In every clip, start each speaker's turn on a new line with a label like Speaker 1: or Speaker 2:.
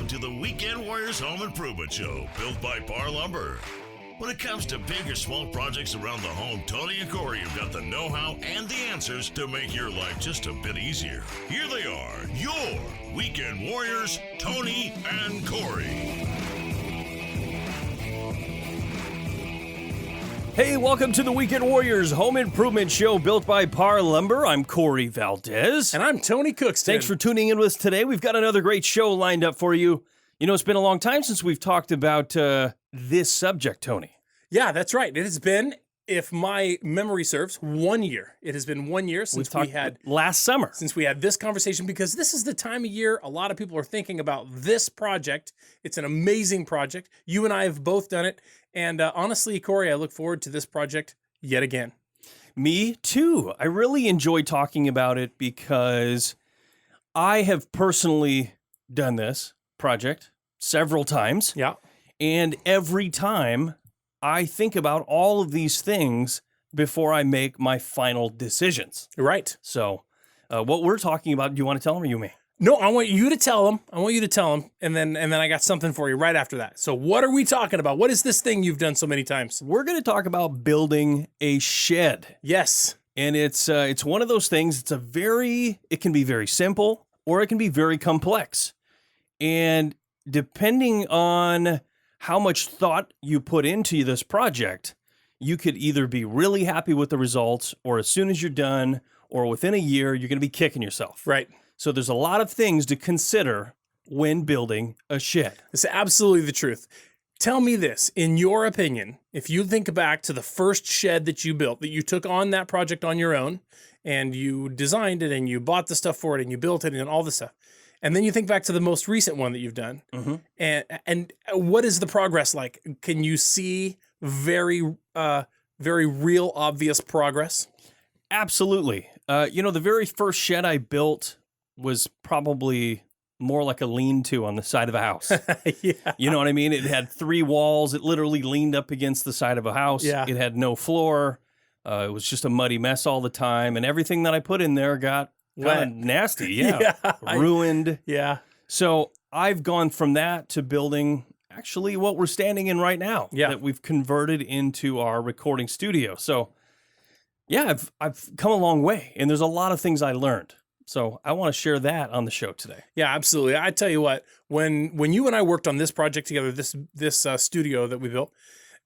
Speaker 1: welcome to the Weekend Warriors Home Improvement Show, built by Parr Lumber. When it comes to big or small projects around the home, Tony and Corey have got the know-how and the answers to make your life just a bit easier. Here they are, your Weekend Warriors, Tony and Corey.
Speaker 2: Hey, welcome to the Weekend Warriors Home Improvement Show built by Parr Lumber. I'm Corey Valdez.
Speaker 3: And I'm Tony Cookston.
Speaker 2: Thanks for tuning in with us today. We've got another great show lined up for you. You know, it's been a long time since we've talked about this subject, Tony.
Speaker 3: Yeah, that's right. It has been, if my memory serves, 1 year. It has been 1 year since we had
Speaker 2: last summer.
Speaker 3: Since we had this conversation, because this is the time of year a lot of people are thinking about this project. It's an amazing project. You and I have both done it. And honestly, Corey, I look forward to this project yet again.
Speaker 2: Me too. I really enjoy talking about it because I have personally done this project several times.
Speaker 3: Yeah.
Speaker 2: And every time I think about all of these things before I make my final decisions.
Speaker 3: Right.
Speaker 2: So what we're talking about, do you want to tell them or you me?
Speaker 3: No, I want you to tell them. And then I got something for you right after that. So what are we talking about? What is this thing you've done so many times?
Speaker 2: We're going to talk about building a shed.
Speaker 3: Yes.
Speaker 2: And it's one of those things. It can be very simple or it can be very complex. And depending on how much thought you put into this project, you could either be really happy with the results, or as soon as you're done, or within a year, you're going to be kicking yourself.
Speaker 3: Right.
Speaker 2: So there's a lot of things to consider when building a shed.
Speaker 3: It's absolutely the truth. Tell me this, in your opinion, if you think back to the first shed that you built, that you took on that project on your own, and you designed it, and you bought the stuff for it, and you built it, and all this stuff, and then you think back to the most recent one that you've done, and what is the progress like? Can you see very real, obvious progress?
Speaker 2: Absolutely. The very first shed I built was probably more like a lean-to on the side of a house.
Speaker 3: Yeah.
Speaker 2: You know what I mean? It had 3 walls. It literally leaned up against the side of a house.
Speaker 3: Yeah.
Speaker 2: It had no floor. It was just a muddy mess all the time. And everything that I put in there got kind of nasty. Yeah. Ruined.
Speaker 3: Yeah.
Speaker 2: So I've gone from that to building actually what we're standing in right now.
Speaker 3: Yeah.
Speaker 2: That we've converted into our recording studio. So yeah, I've come a long way. And there's a lot of things I learned. So I want to share that on the show today.
Speaker 3: Yeah, absolutely. I tell you what, when you and I worked on this project together, this studio that we built,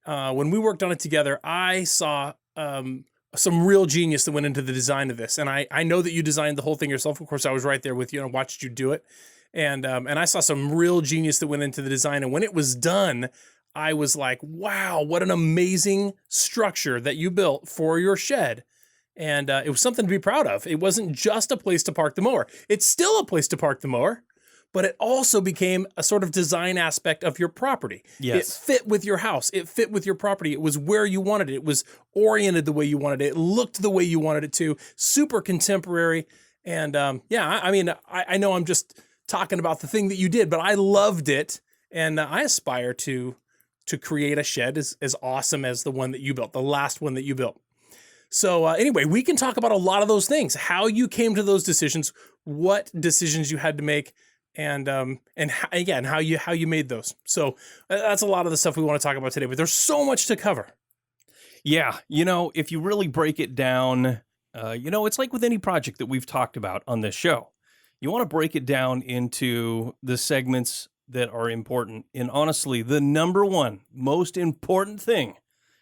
Speaker 3: when we worked on it together, I saw some real genius that went into the design of this. And I know that you designed the whole thing yourself. Of course, I was right there with you and I watched you do it. And I saw some real genius that went into the design. And when it was done, I was like, wow, what an amazing structure that you built for your shed. And it was something to be proud of. It wasn't just a place to park the mower. It's still a place to park the mower, but it also became a sort of design aspect of your property.
Speaker 2: Yes.
Speaker 3: It fit with your house. It fit with your property. It was where you wanted it. It was oriented the way you wanted it. It looked the way you wanted it to. Super contemporary. And I know I'm just talking about the thing that you did, but I loved it. And I aspire to create a shed as awesome as the one that you built, the last one that you built. So anyway, we can talk about a lot of those things, how you came to those decisions, what decisions you had to make, and how you made those. So that's a lot of the stuff we want to talk about today, but there's so much to cover.
Speaker 2: Yeah, if you really break it down, it's like with any project that we've talked about on this show. You want to break it down into the segments that are important. And honestly, the number one most important thing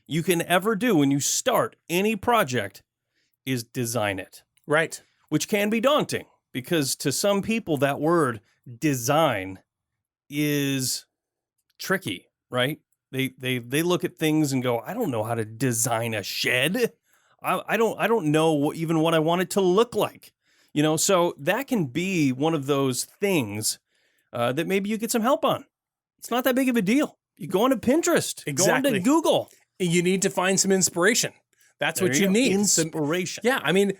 Speaker 2: you can ever do when you start any project is design it.
Speaker 3: Right.
Speaker 2: Which can be daunting because to some people that word design is tricky, right? They look at things and go, I don't know how to design a shed. I don't know even what I want it to look like. So that can be one of those things that maybe you get some help on. It's not that big of a deal. You go onto Pinterest,
Speaker 3: exactly.
Speaker 2: Go onto Google.
Speaker 3: You need to find some inspiration. That's what you need.
Speaker 2: Inspiration.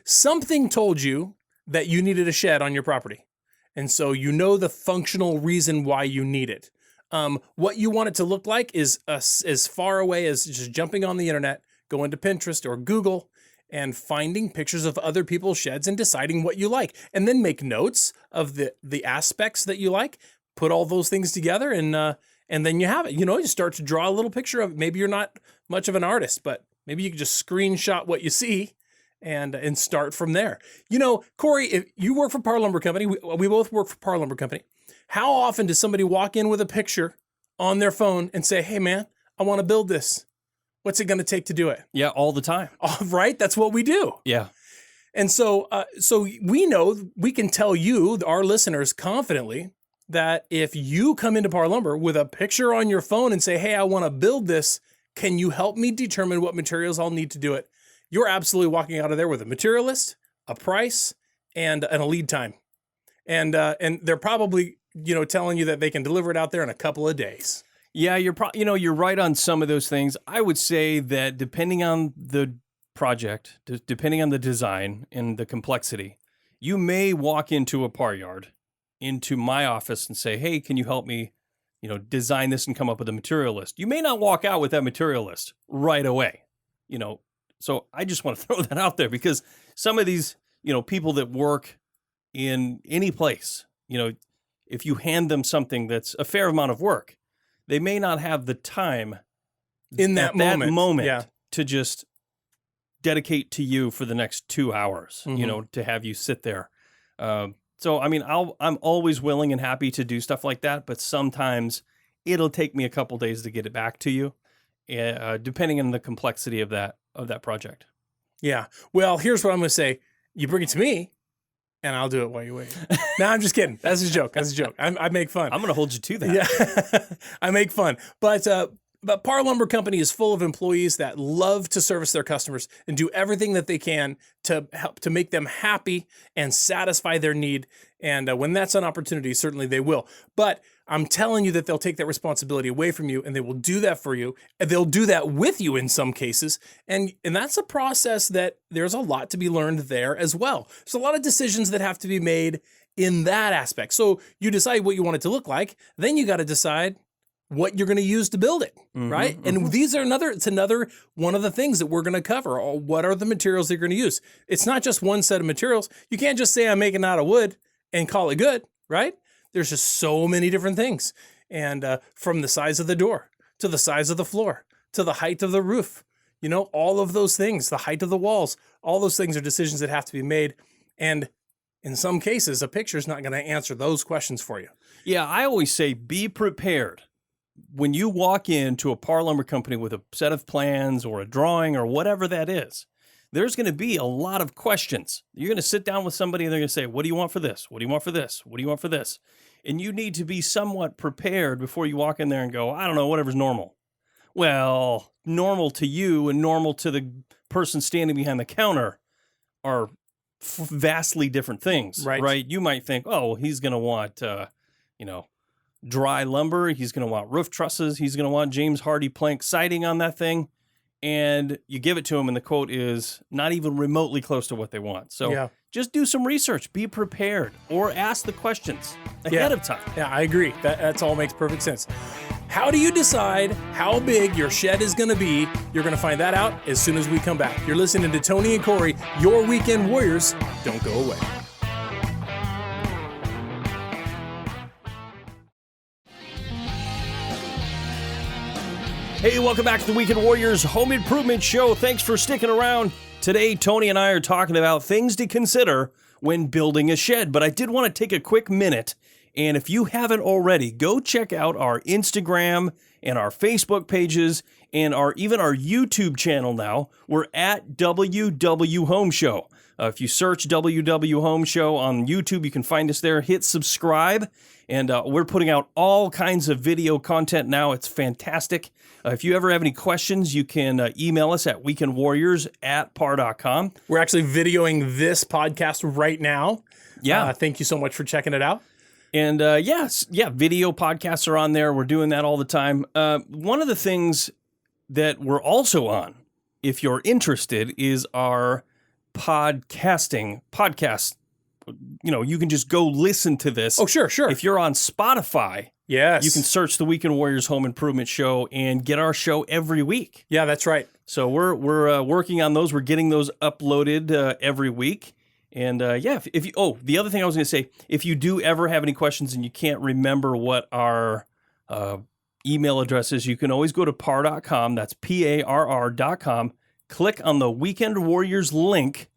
Speaker 3: Something told you that you needed a shed on your property. And so you know the functional reason why you need it. What you want it to look like is as far away as just jumping on the internet, going to Pinterest or Google and finding pictures of other people's sheds and deciding what you like. And then make notes of the aspects that you like. put all those things together, and then you have it. You start to draw a little picture of it. Maybe you're not much of an artist, but maybe you can just screenshot what you see and start from there. Corey, if you work for Parr Lumber Company, we both work for Parr Lumber Company. How often does somebody walk in with a picture on their phone and say, hey man, I want to build this. What's it going to take to do it?
Speaker 2: Yeah, all the time.
Speaker 3: Right? That's what we do.
Speaker 2: Yeah.
Speaker 3: And so we know, we can tell you, our listeners, confidently that if you come into Parr Lumber with a picture on your phone and say, hey, I want to build this, can you help me determine what materials I'll need to do it? You're absolutely walking out of there with a material list, a price, and a lead time. And they're probably, telling you that they can deliver it out there in a couple of days.
Speaker 2: Yeah, you're right on some of those things. I would say that depending on the project, depending on the design and the complexity, you may walk into a Parr yard, into my office and say, hey, can you help me, design this and come up with a material list? You may not walk out with that material list right away, So I just want to throw that out there because some of these, people that work in any place, if you hand them something that's a fair amount of work, they may not have the time
Speaker 3: in that moment
Speaker 2: to just dedicate to you for the next 2 hours, to have you sit there. So, I mean, I'm always willing and happy to do stuff like that, but sometimes it'll take me a couple days to get it back to you, depending on the complexity of that project.
Speaker 3: Yeah. Well, here's what I'm going to say. You bring it to me, and I'll do it while you wait. No, I'm just kidding. That's a joke. I make fun.
Speaker 2: I'm going to hold you to that.
Speaker 3: Yeah. I make fun. But Parr Lumber Company is full of employees that love to service their customers and do everything that they can to help to make them happy and satisfy their need. And when that's an opportunity, certainly they will. But I'm telling you that they'll take that responsibility away from you, and they will do that for you. And they'll do that with you in some cases. And that's a process that there's a lot to be learned there as well. There's a lot of decisions that have to be made in that aspect. So you decide what you want it to look like. Then you got to decide what you're going to use to build it, right? And these are it's another one of the things that we're going to cover. What are the materials that you're going to use? It's not just one set of materials. You can't just say I'm making out of wood and call it good, right? There's just so many different things. And from the size of the door to the size of the floor to the height of the roof, all of those things, the height of the walls, all those things are decisions that have to be made. And in some cases, a picture is not going to answer those questions for you.
Speaker 2: Yeah, I always say be prepared. When you walk into a Parr Lumber Company with a set of plans or a drawing or whatever that is, there's going to be a lot of questions. You're going to sit down with somebody and they're going to say, what do you want for this? What do you want for this? What do you want for this? And you need to be somewhat prepared before you walk in there and go, I don't know, whatever's normal. Well, normal to you and normal to the person standing behind the counter are vastly different things, right? You might think, oh, he's going to want, dry lumber. He's going to want roof trusses. He's going to want James Hardie plank siding on that thing. And you give it to him and the quote is not even remotely close to what they want. So just do some research, be prepared, or ask the questions ahead of time.
Speaker 3: Yeah, I agree. That's all makes perfect sense. How do you decide how big your shed is going to be? You're going to find that out as soon as we come back. You're listening to Tony and Corey, your weekend warriors. Don't go away.
Speaker 2: Hey, welcome back to the Weekend Warriors Home Improvement Show. Thanks for sticking around. Today, Tony and I are talking about things to consider when building a shed. But I did want to take a quick minute, and if you haven't already, go check out our Instagram and our Facebook pages and even our YouTube channel now. We're at WW Home Show. If you search WW Home Show on YouTube, you can find us there. Hit subscribe. And we're putting out all kinds of video content now. It's fantastic. If you ever have any questions, you can email us at weekendwarriors@parr.com.
Speaker 3: We're actually videoing this podcast right now.
Speaker 2: Yeah.
Speaker 3: Thank you so much for checking it out.
Speaker 2: And video podcasts are on there. We're doing that all the time. One of the things that we're also on, if you're interested, is our podcast. You can just go listen to this.
Speaker 3: Oh, sure.
Speaker 2: If you're on Spotify,
Speaker 3: yes,
Speaker 2: you can search the Weekend Warriors Home Improvement Show and get our show every week.
Speaker 3: Yeah, that's right.
Speaker 2: So we're working on those. We're getting those uploaded every week. And if you, the other thing I was going to say, if you do ever have any questions and you can't remember what our email address is, you can always go to parr.com. That's PARR.com. Click on the Weekend Warriors link,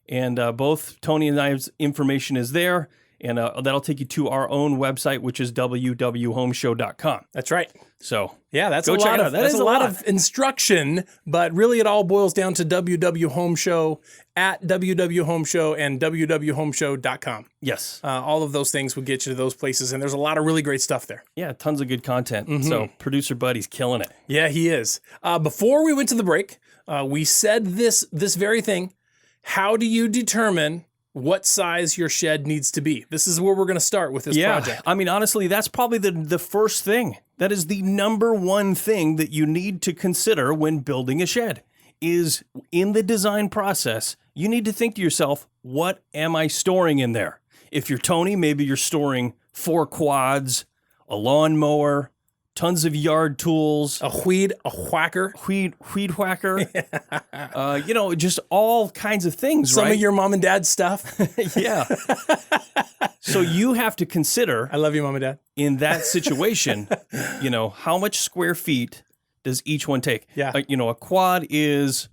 Speaker 2: and both Tony and I's information is there. And that'll take you to our own website, which is www.homeshow.com.
Speaker 3: That's right.
Speaker 2: So
Speaker 3: yeah, that's
Speaker 2: go
Speaker 3: a
Speaker 2: check
Speaker 3: lot
Speaker 2: it out.
Speaker 3: of
Speaker 2: That
Speaker 3: that's
Speaker 2: is
Speaker 3: a
Speaker 2: a
Speaker 3: lot
Speaker 2: lot.
Speaker 3: of instruction, but really it all boils down to www.homeshow at www.homeshow and www.homeshow.com.
Speaker 2: Yes.
Speaker 3: All of those things will get you to those places, and there's a lot of really great stuff there.
Speaker 2: Yeah, tons of good content. So producer Buddy's killing it.
Speaker 3: Yeah, he is. Before we went to the break, we said this very thing. How do you determine what size your shed needs to be? This is where we're going to start with this project.
Speaker 2: I mean, honestly, that's probably the first thing. That is the number one thing that you need to consider when building a shed is in the design process. You need to think to yourself, what am I storing in there? If you're Tony, maybe you're storing 4 quads, a lawnmower, tons of yard tools,
Speaker 3: A whacker.
Speaker 2: weed whacker, just all kinds of things,
Speaker 3: Some
Speaker 2: right?
Speaker 3: of your mom and dad's stuff.
Speaker 2: Yeah. So you have to consider
Speaker 3: I love you, mom and dad.
Speaker 2: in that situation, how much square feet does each one take?
Speaker 3: Yeah.
Speaker 2: A quad is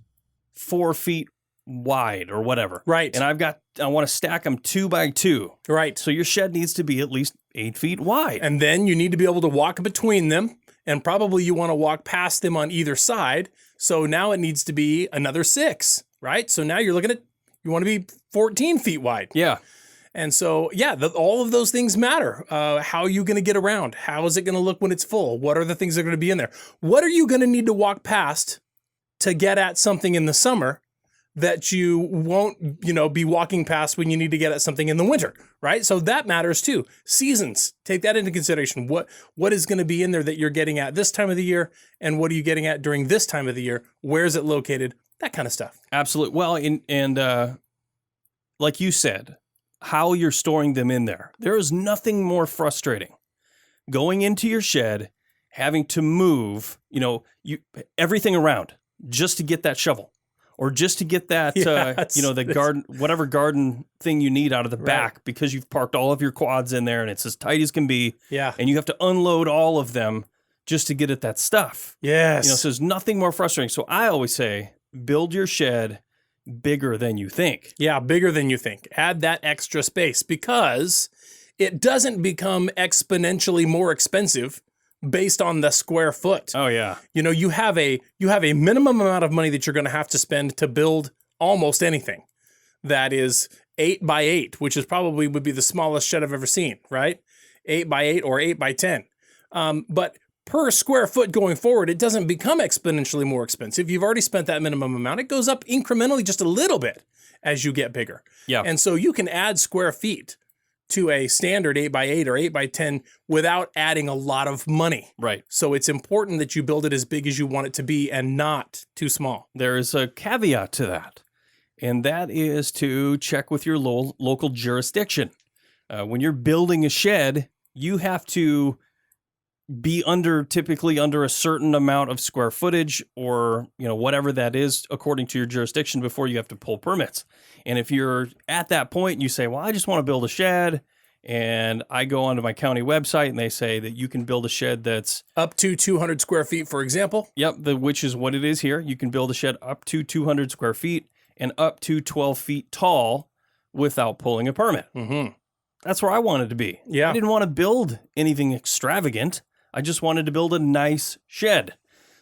Speaker 2: 4 feet wide or whatever.
Speaker 3: Right.
Speaker 2: And I want to stack them 2 by 2.
Speaker 3: Right.
Speaker 2: So your shed needs to be at least 8 feet wide.
Speaker 3: And then you need to be able to walk between them, and probably you want to walk past them on either side. So now it needs to be another 6, right? So now you're looking at, you want to be 14 feet wide.
Speaker 2: Yeah.
Speaker 3: And so, yeah, all of those things matter. How are you going to get around? How is it going to look when it's full? What are the things that are going to be in there? What are you going to need to walk past to get at something in the summer that you won't, be walking past when you need to get at something in the winter, right? So that matters too. Seasons, take that into consideration. What is going to be in there that you're getting at this time of the year, and what are you getting at during this time of the year? Where is it located? That kind of stuff.
Speaker 2: Absolutely. Well, and like you said, how you're storing them in there. There is nothing more frustrating going into your shed, having to move, everything around just to get that shovel or just to get that, garden, whatever garden thing you need out of the back, because you've parked all of your quads in there and it's as tight as can be.
Speaker 3: Yeah.
Speaker 2: And you have to unload all of them just to get at that stuff.
Speaker 3: Yes.
Speaker 2: So there's nothing more frustrating. So I always say, build your shed bigger than you think.
Speaker 3: Yeah, bigger than you think. Add that extra space, because it doesn't become exponentially more expensive based on the square foot.
Speaker 2: Oh yeah.
Speaker 3: You have a minimum amount of money that you're going to have to spend to build almost anything that is 8 by 8, which is probably would be the smallest shed I've ever seen, right? 8 by 8 or 8 by 10. But per square foot going forward, it doesn't become exponentially more expensive. You've already spent that minimum amount. It goes up incrementally just a little bit as you get bigger.
Speaker 2: Yeah.
Speaker 3: And so you can add square feet to a standard 8 by 8 or 8 by 10 without adding a lot of money.
Speaker 2: Right.
Speaker 3: So it's important that you build it as big as you want it to be and not too small.
Speaker 2: There is a caveat to that, and that is to check with your local jurisdiction. When you're building a shed, you have to be typically under a certain amount of square footage or, whatever that is according to your jurisdiction before you have to pull permits. And if you're at that point and you say, well, I just want to build a shed, and I go onto my county website and they say that you can build a shed that's
Speaker 3: up to 200 square feet, for example.
Speaker 2: Yep. Which is what it is here. You can build a shed up to 200 square feet and up to 12 feet tall without pulling a permit.
Speaker 3: Mm-hmm.
Speaker 2: That's where I wanted to be.
Speaker 3: Yeah.
Speaker 2: I didn't want to build anything extravagant. I just wanted to build a nice shed.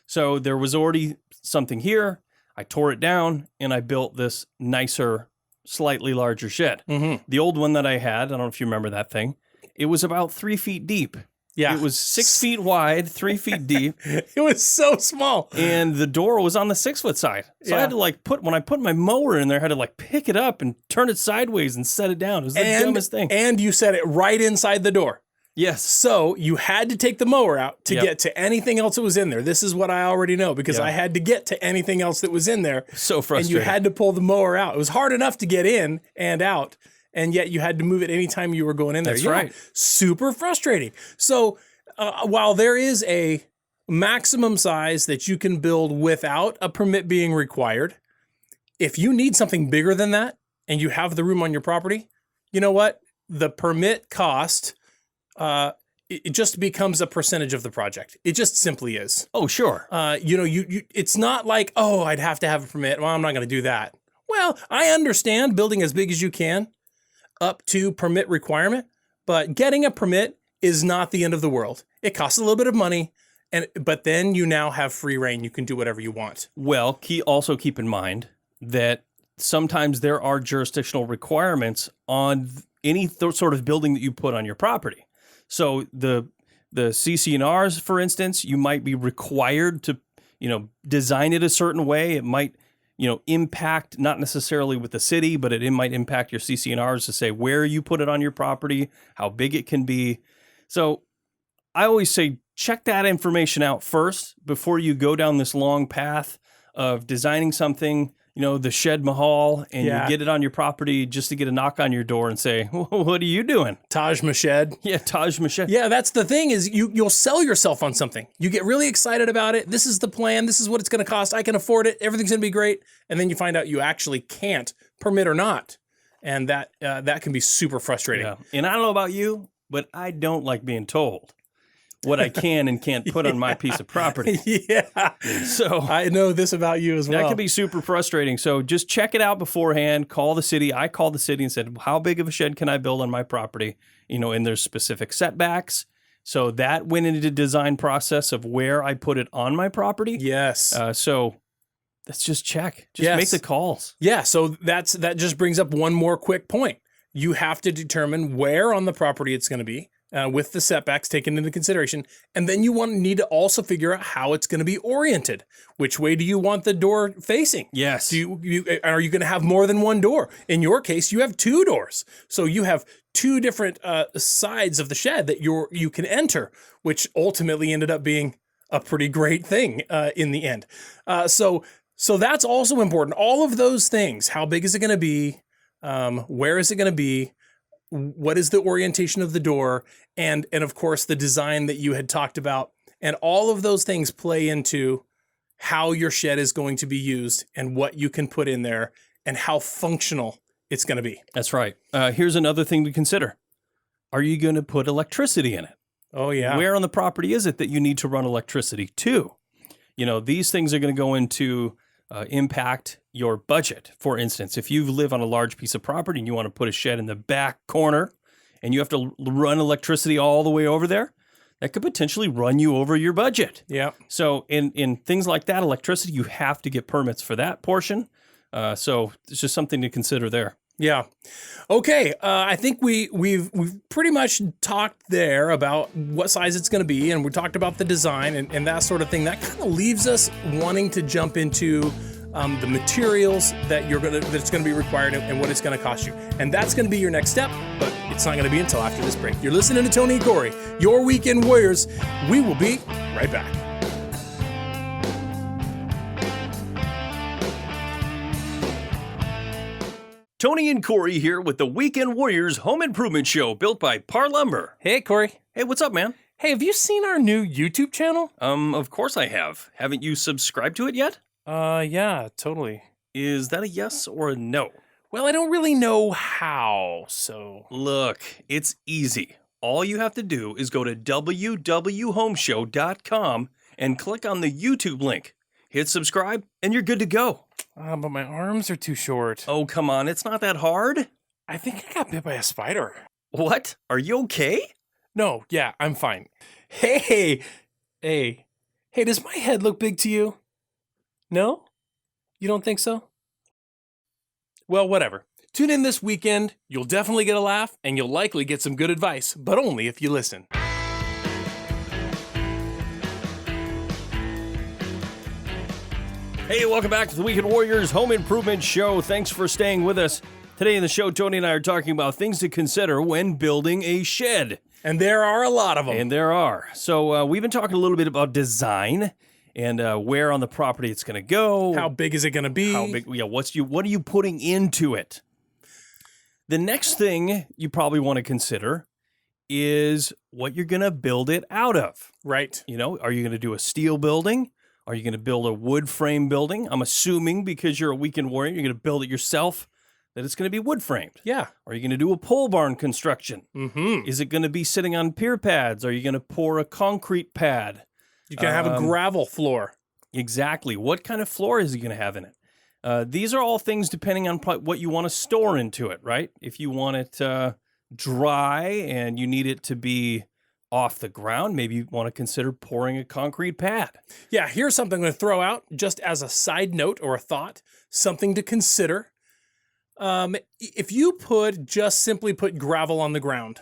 Speaker 2: So there was already something here. I tore it down and I built this nicer, slightly larger shed.
Speaker 3: Mm-hmm.
Speaker 2: The old one that I had, I don't know if you remember that thing, it was about 3 feet deep.
Speaker 3: Yeah.
Speaker 2: It was 6 feet wide, 3 feet deep.
Speaker 3: It was so small.
Speaker 2: And the door was on the 6 foot side. So I had to when I put my mower in there, I had to pick it up and turn it sideways and set it down. It was the dumbest thing.
Speaker 3: And you set it right inside the door.
Speaker 2: Yes.
Speaker 3: So you had to take the mower out to get to anything else that was in there. This is what I already know, because I had to get to anything else that was in there.
Speaker 2: So frustrating.
Speaker 3: And you had to pull the mower out. It was hard enough to get in and out, and yet you had to move it anytime you were going in there.
Speaker 2: That's right.
Speaker 3: Super frustrating. So while there is a maximum size that you can build without a permit being required, if you need something bigger than that, and you have the room on your property, you know what? The permit cost, it just becomes a percentage of the project. It just simply is.
Speaker 2: Oh, sure.
Speaker 3: You it's not like, oh, I'd have to have a permit. Well, I'm not going to do that. Well, I understand building as big as you can up to permit requirement, but getting a permit is not the end of the world. It costs a little bit of money, but then you now have free reign. You can do whatever you want.
Speaker 2: Well, also keep in mind that sometimes there are jurisdictional requirements on any sort of building that you put on your property. So the CC&Rs, for instance, you might be required to, design it a certain way. It might, impact not necessarily with the city, but it might impact your CC&Rs to say where you put it on your property, how big it can be. So I always say check that information out first before you go down this long path of designing something, the shed mahal, and you get it on your property just to get a knock on your door and say, what are you doing?
Speaker 3: Taj Mahal.
Speaker 2: Yeah, Taj Mahal.
Speaker 3: Yeah, that's the thing is you'll sell yourself on something. You get really excited about it. This is the plan. This is what it's going to cost. I can afford it. Everything's going to be great. And then you find out you actually can't, permit or not. And that can be super frustrating.
Speaker 2: Yeah. And I don't know about you, but I don't like being told what I can and can't put on my piece of property.
Speaker 3: Yeah.
Speaker 2: So
Speaker 3: I know this about you as well.
Speaker 2: That can be super frustrating. So just check it out beforehand. Call the city. I called the city and said, how big of a shed can I build on my property? And there's specific setbacks. So that went into the design process of where I put it on my property.
Speaker 3: Yes.
Speaker 2: So let's just check. Just make the calls.
Speaker 3: Yeah. So that just brings up one more quick point. You have to determine where on the property it's going to be. With the setbacks taken into consideration. And then you need to also figure out how it's going to be oriented. Which way do you want the door facing?
Speaker 2: Yes.
Speaker 3: Are you going to have more than one door? In your case, you have two doors. So you have two different sides of the shed that you can enter, which ultimately ended up being a pretty great thing in the end. So that's also important. All of those things, how big is it going to be? Where is it going to be? What is the orientation of the door, and of course the design that you had talked about, and all of those things play into how your shed is going to be used and what you can put in there and how functional it's going to be.
Speaker 2: That's right. Here's another thing to consider. Are you going to put electricity in it?
Speaker 3: Oh yeah.
Speaker 2: Where on the property is it that you need to run electricity to? These things are going to go into impact your budget. For instance, if you live on a large piece of property and you want to put a shed in the back corner and you have to run electricity all the way over there, that could potentially run you over your budget.
Speaker 3: Yeah.
Speaker 2: So in things like that, electricity, you have to get permits for that portion. So it's just something to consider there.
Speaker 3: Yeah. Okay. I think we've pretty much talked there about what size it's going to be, and we talked about the design and that sort of thing. That kind of leaves us wanting to jump into the materials that's going to be required and what it's going to cost you. And that's going to be your next step, but it's not going to be until after this break. You're listening to Tony and Corey, your Weekend Warriors. We will be right back.
Speaker 2: Tony and Corey here with the Weekend Warriors Home Improvement Show built by Parr Lumber.
Speaker 3: Hey, Corey.
Speaker 2: Hey, what's up, man?
Speaker 3: Hey, have you seen our new YouTube channel?
Speaker 2: Of course I have. Haven't you subscribed to it yet?
Speaker 3: Yeah, totally.
Speaker 2: Is that a yes or a no?
Speaker 3: Well, I don't really know how, so...
Speaker 2: Look, it's easy. All you have to do is go to www.homeshow.com and click on the YouTube link. Hit subscribe, and you're good to go.
Speaker 3: But my arms are too short.
Speaker 2: Oh, come on. It's not that hard.
Speaker 3: I think I got bit by a spider.
Speaker 2: What? Are you okay?
Speaker 3: No, yeah, I'm fine. Hey, does my head look big to you? No? You don't think so? Well, whatever. Tune in this weekend. You'll definitely get a laugh, and you'll likely get some good advice, but only if you listen.
Speaker 2: Hey, welcome back to the Weekend Warriors Home Improvement Show. Thanks for staying with us. Today in the show, Tony and I are talking about things to consider when building a shed.
Speaker 3: And there are a lot of them.
Speaker 2: And there are. So we've been talking a little bit about design and where on the property it's going to go.
Speaker 3: How big is it going to be?
Speaker 2: How big? Yeah. What are you putting into it? The next thing you probably want to consider is what you're going to build it out of.
Speaker 3: Right.
Speaker 2: Are you going to do a steel building? Are you going to build a wood frame building? I'm assuming because you're a weekend warrior, you're going to build it yourself. that it's going to be wood framed?
Speaker 3: Yeah.
Speaker 2: Are you going to do a pole barn construction?
Speaker 3: Mm-hmm.
Speaker 2: Is it going to be sitting on pier pads? Are you going to pour a concrete pad?
Speaker 3: You can have a gravel floor.
Speaker 2: Exactly. What kind of floor is it going to have in it? These are all things depending on what you want to store into it, right? If you want it dry and you need it to be off the ground, maybe you want to consider pouring a concrete pad.
Speaker 3: Yeah, here's something I'm going to throw out just as a side note or a thought, something to consider. If you simply put gravel on the ground,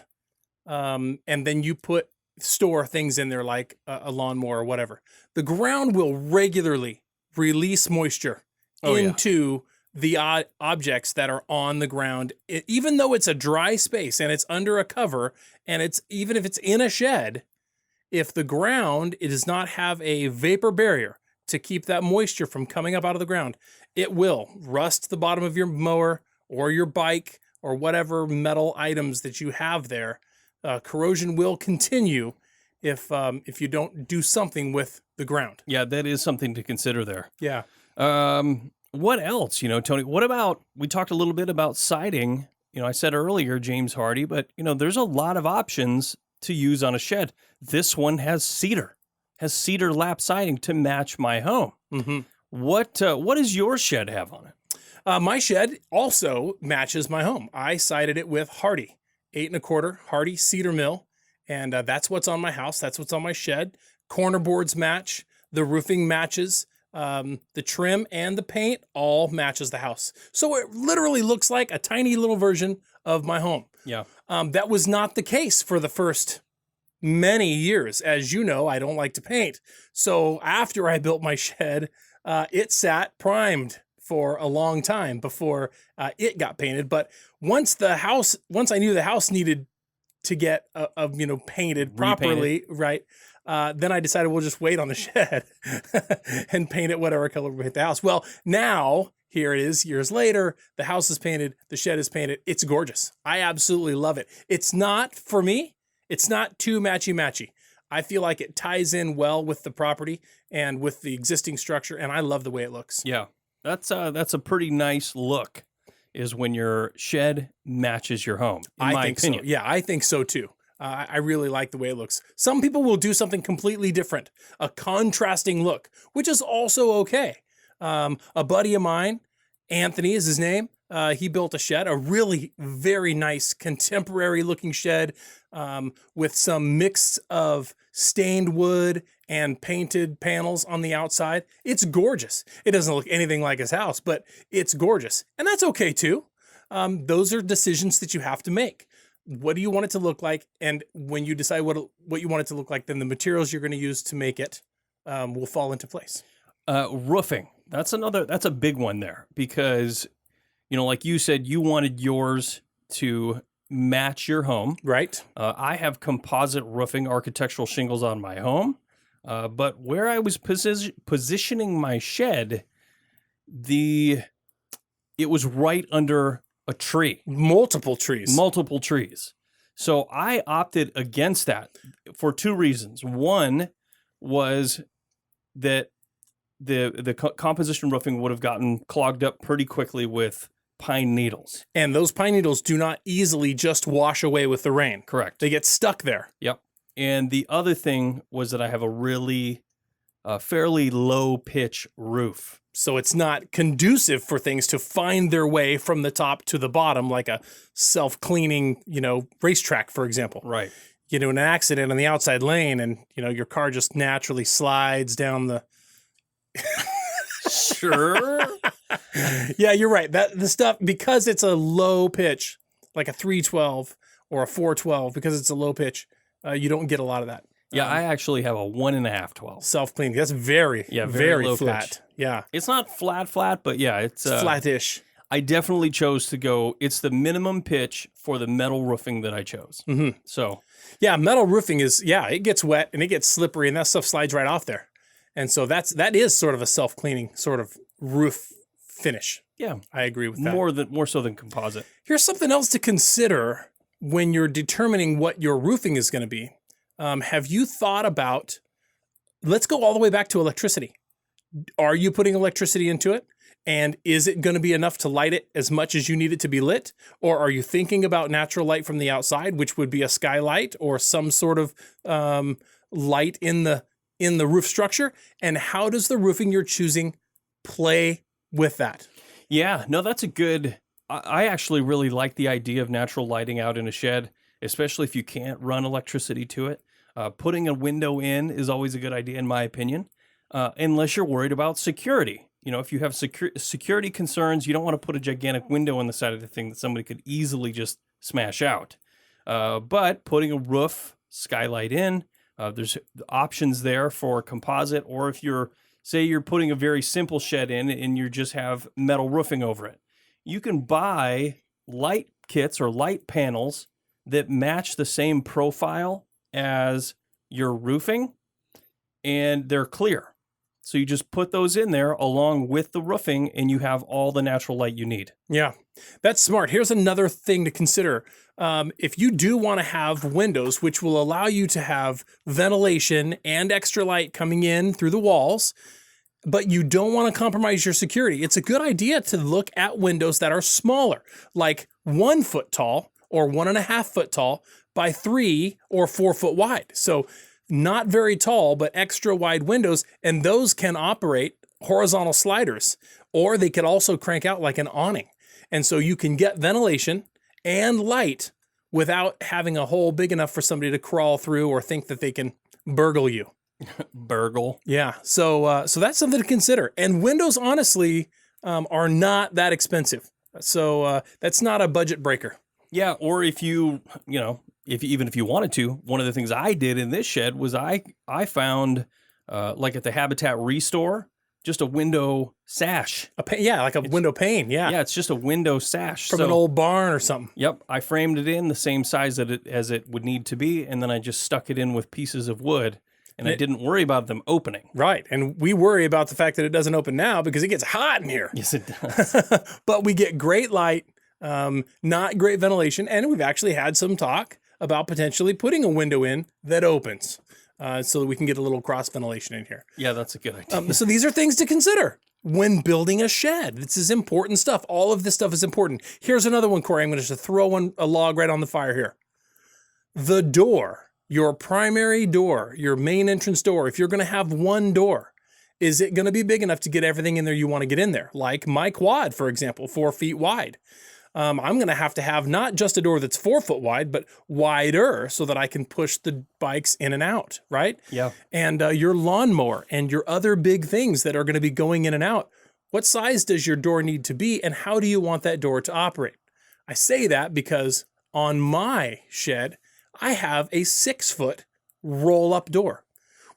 Speaker 3: and then you store things in there like a lawnmower or whatever, the ground will regularly release moisture into the objects that are on the ground, even though it's a dry space and it's under a cover, and even if it's in a shed, if the ground does not have a vapor barrier to keep that moisture from coming up out of the ground, it will rust the bottom of your mower or your bike or whatever metal items that you have there. Corrosion will continue if you don't do something with the ground.
Speaker 2: Yeah, that is something to consider there.
Speaker 3: Yeah.
Speaker 2: What else, Tony? What about, we talked a little bit about siding. I said earlier, James Hardy, but, there's a lot of options to use on a shed. This one has cedar lap siding to match my home.
Speaker 3: Mm-hmm.
Speaker 2: What does your shed have on it?
Speaker 3: My shed also matches my home. I sided it with Hardy, 8 1/4 Hardy cedar mill. And that's what's on my house. That's what's on my shed. Corner boards match. The roofing matches. The trim and the paint all matches the house. So it literally looks like a tiny little version of my home.
Speaker 2: Yeah.
Speaker 3: That was not the case for the first many years. As you know, I don't like to paint. So after I built my shed, it sat primed for a long time before it got painted. But once I knew the house needed to get painted properly, right? Then I decided we'll just wait on the shed and paint it whatever color we paint the house. Well, now here it is, years later, the house is painted, the shed is painted. It's gorgeous. I absolutely love it. It's not, for me, it's not too matchy-matchy. I feel like it ties in well with the property and with the existing structure, and I love the way it looks.
Speaker 2: Yeah, that's a pretty nice look, is when your shed matches your home, in my opinion.
Speaker 3: So. Yeah, I think so too. I really like the way it looks. Some people will do something completely different, a contrasting look, which is also okay. A buddy of mine, Anthony is his name, he built a shed, a really very nice contemporary looking shed with some mix of stained wood and painted panels on the outside. It's gorgeous. It doesn't look anything like his house, but it's gorgeous. And that's okay too. Those are decisions that you have to make. What do you want it to look like? And when you decide what you want it to look like, then the materials you're going to use to make it will fall into place.
Speaker 2: Roofing. That's a big one there because, like you said, you wanted yours to match your home.
Speaker 3: Right.
Speaker 2: I have composite roofing, architectural shingles on my home. But where I was positioning my shed, it was right under a tree.
Speaker 3: Multiple trees. So I opted against that for two reasons. One was that the composition roofing would have gotten clogged up pretty quickly with pine needles. And those pine needles do not easily just wash away with the rain.
Speaker 2: Correct.
Speaker 3: They get stuck there.
Speaker 2: Yep. And the other thing was that I have a really fairly low pitch roof.
Speaker 3: So it's not conducive for things to find their way from the top to the bottom, like a self-cleaning, racetrack, for example.
Speaker 2: Right.
Speaker 3: You do an accident on the outside lane and, your car just naturally slides down the...
Speaker 2: Sure.
Speaker 3: Yeah, you're right. The stuff, because it's a low pitch, like a 312 or a 412, because it's a low pitch, you don't get a lot of that.
Speaker 2: Yeah, I actually have a 1.5 12.
Speaker 3: Self-cleaning. That's very
Speaker 2: low
Speaker 3: flat.
Speaker 2: pitch.
Speaker 3: Yeah.
Speaker 2: It's not flat, but yeah, it's
Speaker 3: flattish.
Speaker 2: I definitely chose to go, it's the minimum pitch for the metal roofing that I chose.
Speaker 3: Mm-hmm.
Speaker 2: So.
Speaker 3: Yeah, metal roofing it gets wet and it gets slippery and that stuff slides right off there. And so that is sort of a self-cleaning sort of roof finish.
Speaker 2: Yeah.
Speaker 3: I agree with that.
Speaker 2: More so than composite.
Speaker 3: Here's something else to consider when you're determining what your roofing is going to be. Have you thought about, let's go all the way back to electricity. Are you putting electricity into it? And is it going to be enough to light it as much as you need it to be lit? Or are you thinking about natural light from the outside, which would be a skylight or some sort of light in the roof structure? And how does the roofing you're choosing play with that?
Speaker 2: Yeah, no, that's a good. I actually really like the idea of natural lighting out in a shed, especially if you can't run electricity to it. Putting a window in is always a good idea, in my opinion, unless you're worried about security. You know, if you have security concerns, you don't want to put a gigantic window on the side of the thing that somebody could easily just smash out. But putting a roof skylight in, there's options there for composite, or if say you're putting a very simple shed in and you just have metal roofing over it, you can buy light kits or light panels that match the same profile as your roofing, and they're clear. So you just put those in there along with the roofing, and you have all the natural light you need.
Speaker 3: Yeah, that's smart. Here's another thing to consider. If you do want to have windows, which will allow you to have ventilation and extra light coming in through the walls, but you don't want to compromise your security, it's a good idea to look at windows that are smaller, like 1 foot tall or 1.5 foot tall by 3 or 4 foot wide. So not very tall, but extra wide windows, and those can operate horizontal sliders, or they could also crank out like an awning. And so you can get ventilation and light without having a hole big enough for somebody to crawl through or think that they can burgle you.
Speaker 2: Burgle.
Speaker 3: Yeah. So that's something to consider. And windows, honestly, are not that expensive. So that's not a budget breaker.
Speaker 2: Yeah. Or if even if you wanted to, one of the things I did in this shed was I found, like at the Habitat Restore, just a window sash.
Speaker 3: Like a window pane. Yeah.
Speaker 2: Yeah, it's just a window sash.
Speaker 3: From an old barn or something.
Speaker 2: Yep. I framed it in the same size as it would need to be, and then I just stuck it in with pieces of wood, and I didn't worry about them opening.
Speaker 3: Right. And we worry about the fact that it doesn't open now because it gets hot in here.
Speaker 2: Yes, it does.
Speaker 3: But we get great light, not great ventilation, and we've actually had some talk about potentially putting a window in that opens so that we can get a little cross ventilation in here.
Speaker 2: Yeah, that's a good idea.
Speaker 3: So these are things to consider when building a shed. This is important stuff. All of this stuff is important. Here's another one, Corey. I'm going to just throw a log right on the fire here. The door, your primary door, your main entrance door, if you're going to have one door, is it going to be big enough to get everything in there you want to get in there? Like my quad, for example, 4 feet wide. I'm going to have not just a door that's 4 foot wide, but wider so that I can push the bikes in and out, right?
Speaker 2: Yeah.
Speaker 3: And your lawnmower and your other big things that are going to be going in and out. What size does your door need to be, and how do you want that door to operate? I say that because on my shed, I have a 6 foot roll-up door,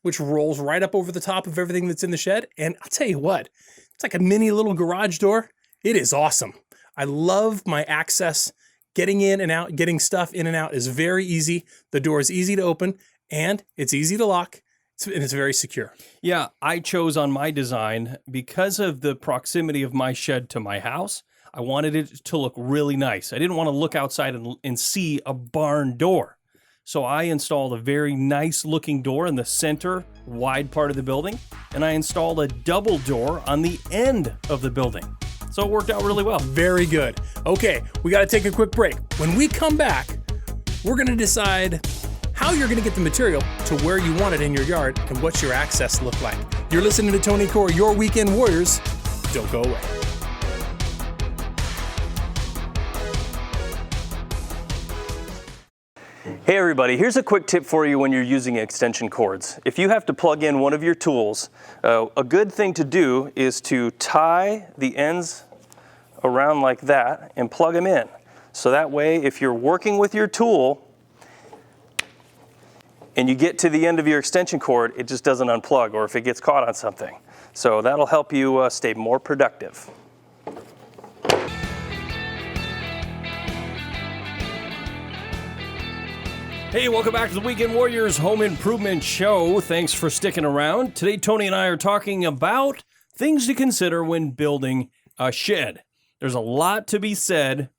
Speaker 3: which rolls right up over the top of everything that's in the shed. And I'll tell you what, it's like a mini little garage door. It is awesome. I love my access. Getting in and out, getting stuff in and out is very easy. The door is easy to open, and it's easy to lock, and it's very secure.
Speaker 2: Yeah, I chose on my design because of the proximity of my shed to my house. I wanted it to look really nice. I didn't want to look outside and see a barn door. So I installed a very nice looking door in the center wide part of the building, and I installed a double door on the end of the building. So it worked out really well.
Speaker 3: Very good. Okay, we got to take a quick break. When we come back, we're going to decide how you're going to get the material to where you want it in your yard and what's your access look like. You're listening to Tony Corey, your Weekend Warriors. Don't go away.
Speaker 2: Hey everybody, here's a quick tip for you when you're using extension cords. If you have to plug in one of your tools, a good thing to do is to tie the ends around like that and plug them in. So that way, if you're working with your tool and you get to the end of your extension cord, it just doesn't unplug, or if it gets caught on something. So that'll help you stay more productive. Hey, welcome back to the Weekend Warriors Home Improvement Show. Thanks for sticking around. Today, Tony and I are talking about things to consider when building a shed. There's a lot to be said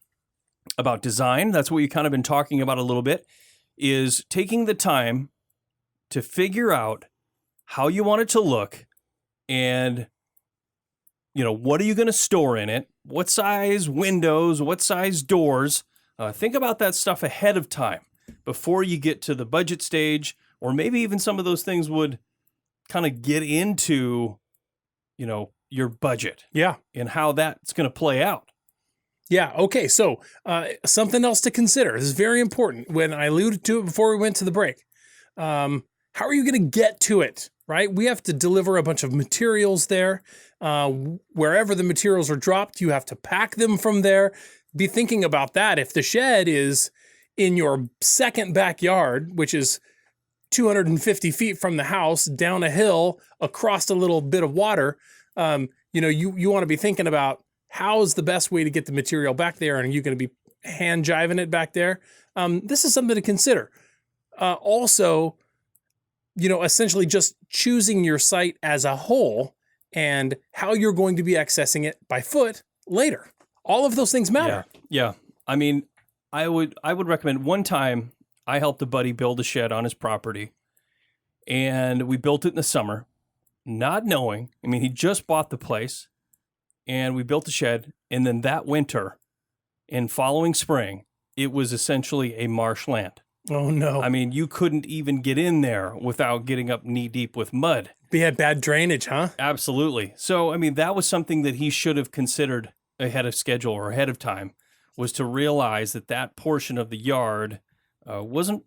Speaker 2: about design. That's what we've kind of been talking about a little bit, is taking the time to figure out how you want it to look and what are you going to store in it? What size windows? What size doors? Think about that stuff ahead of time before you get to the budget stage, or maybe even some of those things would kind of get into, your budget.
Speaker 3: Yeah.
Speaker 2: And how that's going to play out.
Speaker 3: Yeah. Okay. So something else to consider. This is very important. When I alluded to it before we went to the break, how are you going to get to it? Right? We have to deliver a bunch of materials there. Wherever the materials are dropped, you have to pack them from there. Be thinking about that. If the shed is in your second backyard, which is 250 feet from the house, down a hill, across a little bit of water, you want to be thinking about how is the best way to get the material back there, and are you going to be hand jiving it back there? This is something to consider. Also, essentially just choosing your site as a whole and how you're going to be accessing it by foot later. All of those things matter.
Speaker 2: Yeah. I mean, I would recommend. One time I helped a buddy build a shed on his property, and we built it in the summer, not knowing. I mean, he just bought the place, and we built the shed, and then that winter and following spring, it was essentially a marshland.
Speaker 3: Oh, no.
Speaker 2: I mean, you couldn't even get in there without getting up knee deep with mud.
Speaker 3: We had bad drainage, huh?
Speaker 2: Absolutely. So, I mean, that was something that he should have considered ahead of schedule or ahead of time, was to realize that that portion of the yard wasn't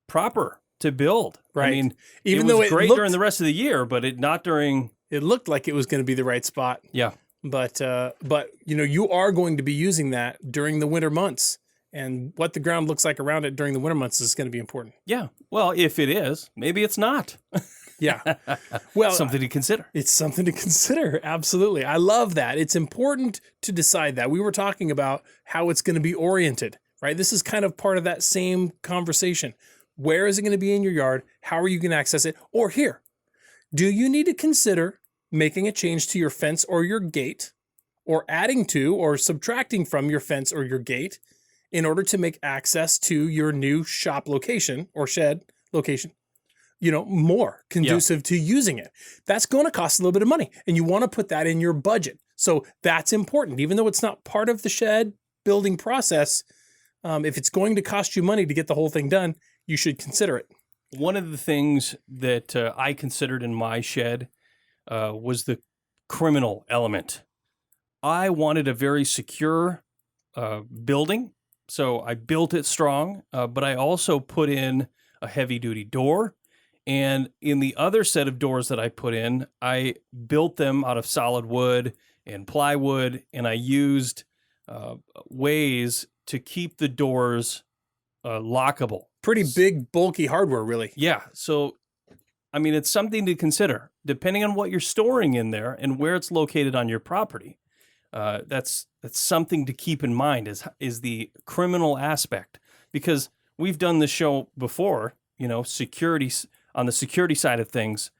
Speaker 2: proper to build.
Speaker 3: Right.
Speaker 2: I mean,
Speaker 3: even
Speaker 2: it
Speaker 3: though
Speaker 2: was
Speaker 3: it
Speaker 2: great
Speaker 3: looked,
Speaker 2: during the rest of the year, but not during.
Speaker 3: It looked like it was going to be the right spot.
Speaker 2: Yeah.
Speaker 3: But you are going to be using that during the winter months, and what the ground looks like around it during the winter months is going to be important.
Speaker 2: Yeah. Well, if it is, maybe it's not.
Speaker 3: Yeah. Well,
Speaker 2: something to consider.
Speaker 3: It's something to consider. Absolutely. I love that. It's important to decide that. We were talking about how it's going to be oriented, right? This is kind of part of that same conversation. Where is it going to be in your yard? How are you going to access it? Or here, do you need to consider making a change to your fence or your gate, or adding to or subtracting from your fence or your gate in order to make access to your new shop location or shed location, more conducive to using it? That's going to cost a little bit of money, and you want to put that in your budget. So that's important. Even though it's not part of the shed building process, if it's going to cost you money to get the whole thing done, you should consider it.
Speaker 2: One of the things that I considered in my shed was the criminal element. I wanted a very secure building, so I built it strong, but I also put in a heavy-duty door. And in the other set of doors that I put in, I built them out of solid wood and plywood, and I used ways to keep the doors lockable.
Speaker 3: Pretty big, bulky hardware, really.
Speaker 2: Yeah. So, I mean, it's something to consider. Depending on what you're storing in there and where it's located on your property, that's something to keep in mind is the criminal aspect. Because we've done this show before, security, on the security side of things,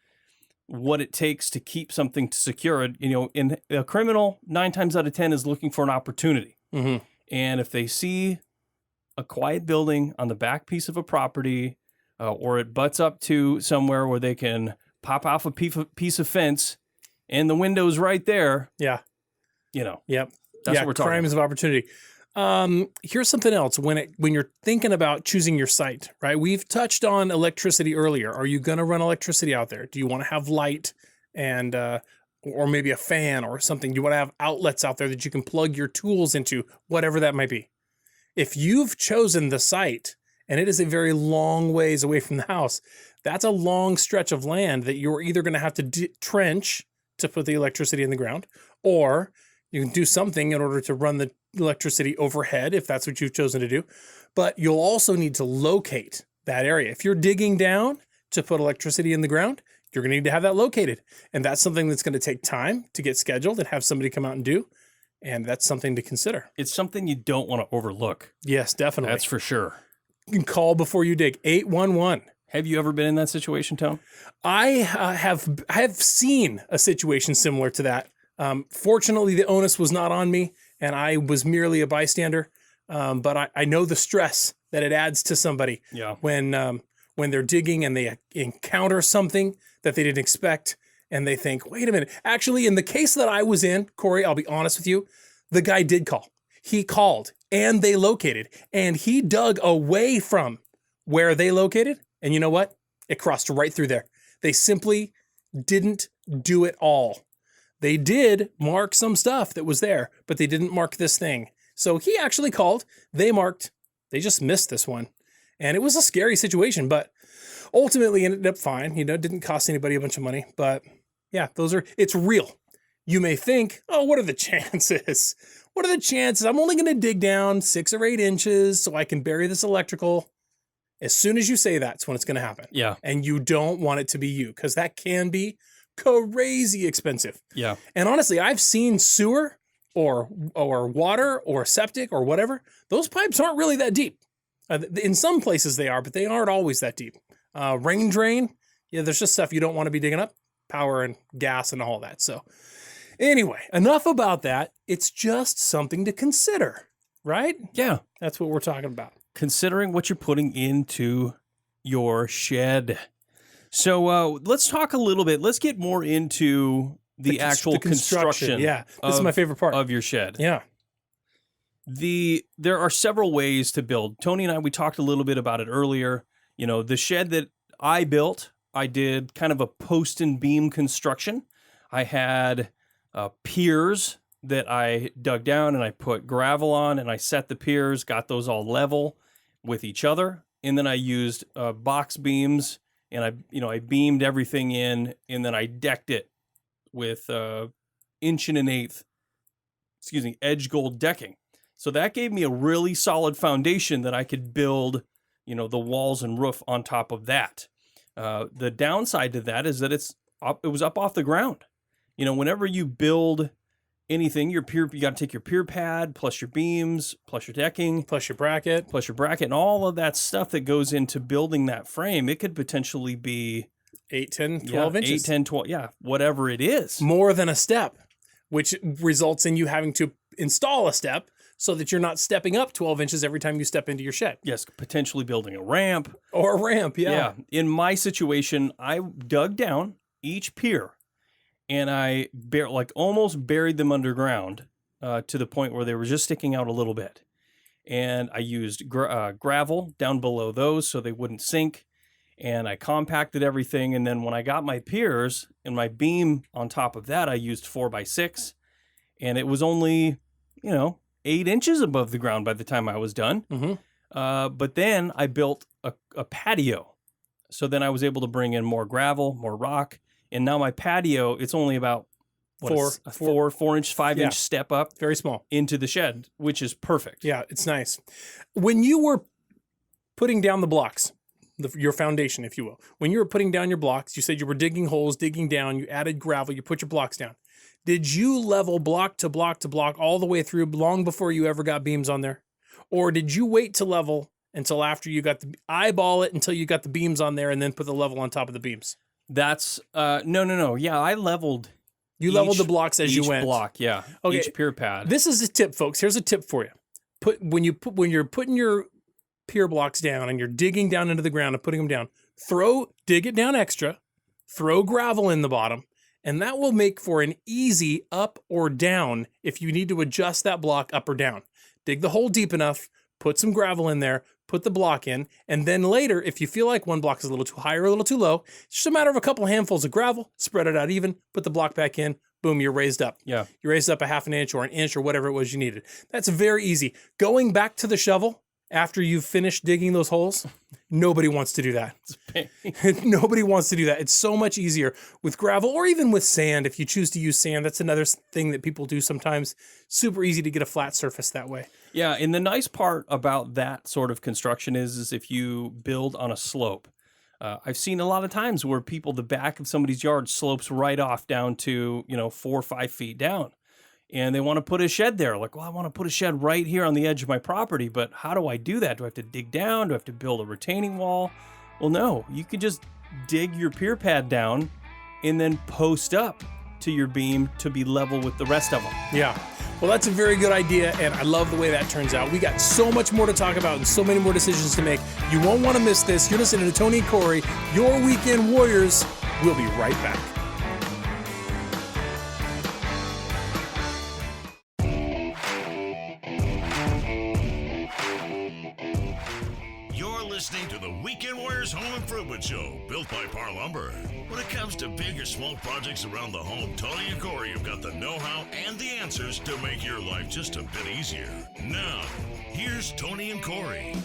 Speaker 2: what it takes to keep something secured. In a criminal, 9 times out of 10 is looking for an opportunity.
Speaker 3: Mm-hmm.
Speaker 2: And if they see a quiet building on the back piece of a property, or it butts up to somewhere where they can pop off a piece of fence and the window's right there.
Speaker 3: Yeah.
Speaker 2: Yep. That's what we're talking
Speaker 3: crimes
Speaker 2: about.
Speaker 3: of opportunity. Here's something else. When you're thinking about choosing your site, right? We've touched on electricity earlier. Are you going to run electricity out there? Do you want to have light and, or maybe a fan or something? Do you want to have outlets out there that you can plug your tools into, whatever that might be? If you've chosen the site and it is a very long ways away from the house, that's a long stretch of land that you're either going to have to trench to put the electricity in the ground, or you can do something in order to run the electricity overhead if that's what you've chosen to do. But you'll also need to locate that area. If you're digging down to put electricity in the ground, you're going to need to have that located. And that's something that's going to take time to get scheduled and have somebody come out and do. And that's something to consider.
Speaker 2: It's something you don't want to overlook.
Speaker 3: Yes, definitely.
Speaker 2: That's for sure.
Speaker 3: You can call before you dig. 811.
Speaker 2: Have you ever been in that situation, Tom?
Speaker 3: I have seen a situation similar to that. Fortunately, the onus was not on me, and I was merely a bystander. But I know the stress that it adds to somebody when they're digging and they encounter something that they didn't expect, and they think, wait a minute. Actually, in the case that I was in, Corey, I'll be honest with you, the guy did call. He called and they located, and he dug away from where they located. And you know what? It crossed right through there. They simply didn't do it all. They did mark some stuff that was there, but they didn't mark this thing. So he actually called, they marked, they just missed this one. And it was a scary situation, but ultimately ended up fine. You know, it didn't cost anybody a bunch of money, but yeah, it's real. You may think, oh, what are the chances? What are the chances? I'm only going to dig down 6 or 8 inches so I can bury this electrical. As soon as you say that's when it's going to happen.
Speaker 2: Yeah.
Speaker 3: And you don't want it to be you, because that can be crazy expensive.
Speaker 2: Yeah.
Speaker 3: And honestly, I've seen sewer or water or septic or whatever. Those pipes aren't really that deep. In some places they are, but they aren't always that deep. Rain drain, yeah, there's just stuff you don't want to be digging up. Power and gas and all that. So anyway, enough about that. It's just something to consider, right?
Speaker 2: Yeah.
Speaker 3: That's what we're talking about.
Speaker 2: Considering what you're putting into your shed. So let's talk a little bit. Let's get more into the actual construction.
Speaker 3: Yeah, this is my favorite part
Speaker 2: of your shed.
Speaker 3: Yeah.
Speaker 2: There are several ways to build. Tony and I, we talked a little bit about it earlier. You know, the shed that I built, I did kind of a post and beam construction. I had piers that I dug down and I put gravel on, and I set the piers, got those all level with each other. And then I used box beams, and I beamed everything in, and then I decked it with 1 1/8 inch edge gold decking. So that gave me a really solid foundation that I could build, the walls and roof on top of that. The downside to that is that it was up off the ground. Whenever you build anything, you got to take your pier pad plus your beams plus your decking
Speaker 3: plus your bracket
Speaker 2: and all of that stuff that goes into building that frame. It could potentially be
Speaker 3: 8, 10, 12 inches.
Speaker 2: 8, 10, 12, whatever it is.
Speaker 3: More than a step, which results in you having to install a step so that you're not stepping up 12 inches every time you step into your shed.
Speaker 2: Yes, potentially building a ramp.
Speaker 3: Or a ramp, yeah.
Speaker 2: In my situation, I dug down each pier and I almost buried them underground to the point where they were just sticking out a little bit. And I used gravel down below those so they wouldn't sink. And I compacted everything. And then when I got my piers and my beam on top of that, I used 4x6. And it was only, 8 inches above the ground by the time I was done.
Speaker 3: Mm-hmm.
Speaker 2: But then I built a patio. So then I was able to bring in more gravel, more rock. And now my patio, it's only about 4 inch, 5 inch step up.
Speaker 3: Very small.
Speaker 2: Into the shed, which is perfect.
Speaker 3: Yeah, it's nice. When you were putting down the blocks, your foundation, if you will, when you were putting down your blocks, you said you were digging holes, digging down, you added gravel, you put your blocks down. Did you level block to block to block all the way through long before you ever got beams on there? Or did you wait to level until after you got eyeball it until you got the beams on there and then put the level on top of the beams?
Speaker 2: That's, no. Yeah, I leveled.
Speaker 3: You leveled the blocks as you went.
Speaker 2: Each block, yeah.
Speaker 3: Okay.
Speaker 2: Each pier pad.
Speaker 3: This is a tip, folks. Here's a tip for you. When you're putting your pier blocks down and you're digging down into the ground and putting them down, dig it down extra, throw gravel in the bottom, and that will make for an easy up or down if you need to adjust that block up or down. Dig the hole deep enough, put some gravel in there, put the block in, and then later, if you feel like one block is a little too high or a little too low, it's just a matter of a couple handfuls of gravel, spread it out even, put the block back in, boom, you're raised up.
Speaker 2: Yeah.
Speaker 3: You raised up a 1/2 inch or an inch or whatever it was you needed. That's very easy. Going back to the shovel after you've finished digging those holes, nobody wants to do that. Nobody wants to do that. It's so much easier with gravel or even with sand. If you choose to use sand, that's another thing that people do sometimes. Super easy to get a flat surface that way.
Speaker 2: Yeah, and the nice part about that sort of construction is if you build on a slope. I've seen a lot of times where the back of somebody's yard slopes right off down to, 4 or 5 feet down. And they want to put a shed there. Like, well, I want to put a shed right here on the edge of my property, but how do I do that? Do I have to dig down? Do I have to build a retaining wall? Well, no, you can just dig your pier pad down and then post up to your beam to be level with the rest of them.
Speaker 3: Yeah. Well, that's a very good idea, and I love the way that turns out. We got so much more to talk about and so many more decisions to make. You won't want to miss this. You're listening to Tony and Corey, your Weekend Warriors. We'll be right back.
Speaker 1: listening to the Weekend Warriors Home Improvement Show, built by Parr Lumber. When it comes to big or small projects around the home, Tony and Corey have got the know-how and the answers to make your life just a bit easier. Now, here's Tony and Corey.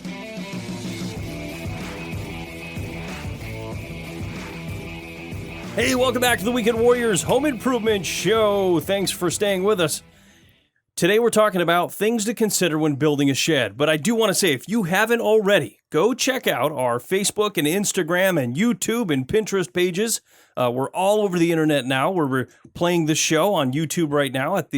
Speaker 2: Hey, welcome back to the Weekend Warriors Home Improvement Show. Thanks for staying with us. Today we're talking about things to consider when building a shed. But I do want to say, if you haven't already, go check out our Facebook and Instagram and YouTube and Pinterest pages. We're all over the internet now. We're playing this show on YouTube right now at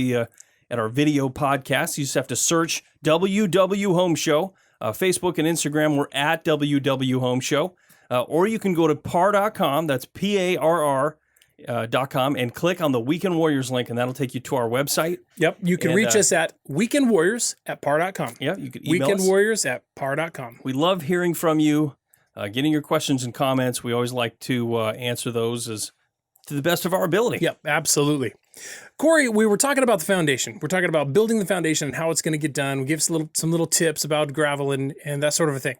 Speaker 2: our video podcast. You just have to search WW Home Show. Facebook and Instagram, we're at WW Home Show. Or you can go to Parr.com, that's PARR.com, and click on the Weekend Warriors link, and that'll take you to our website.
Speaker 3: Yep, you can reach us at weekendwarriors@Parr.com.
Speaker 2: Yeah, you can email us.
Speaker 3: Weekendwarriors@Parr.com.
Speaker 2: We love hearing from you, getting your questions and comments. We always like to answer those as to the best of our ability.
Speaker 3: Yep, absolutely. Corey, we were talking about the foundation. We're talking about building the foundation and how it's going to get done. We give some little tips about gravel and that sort of a thing.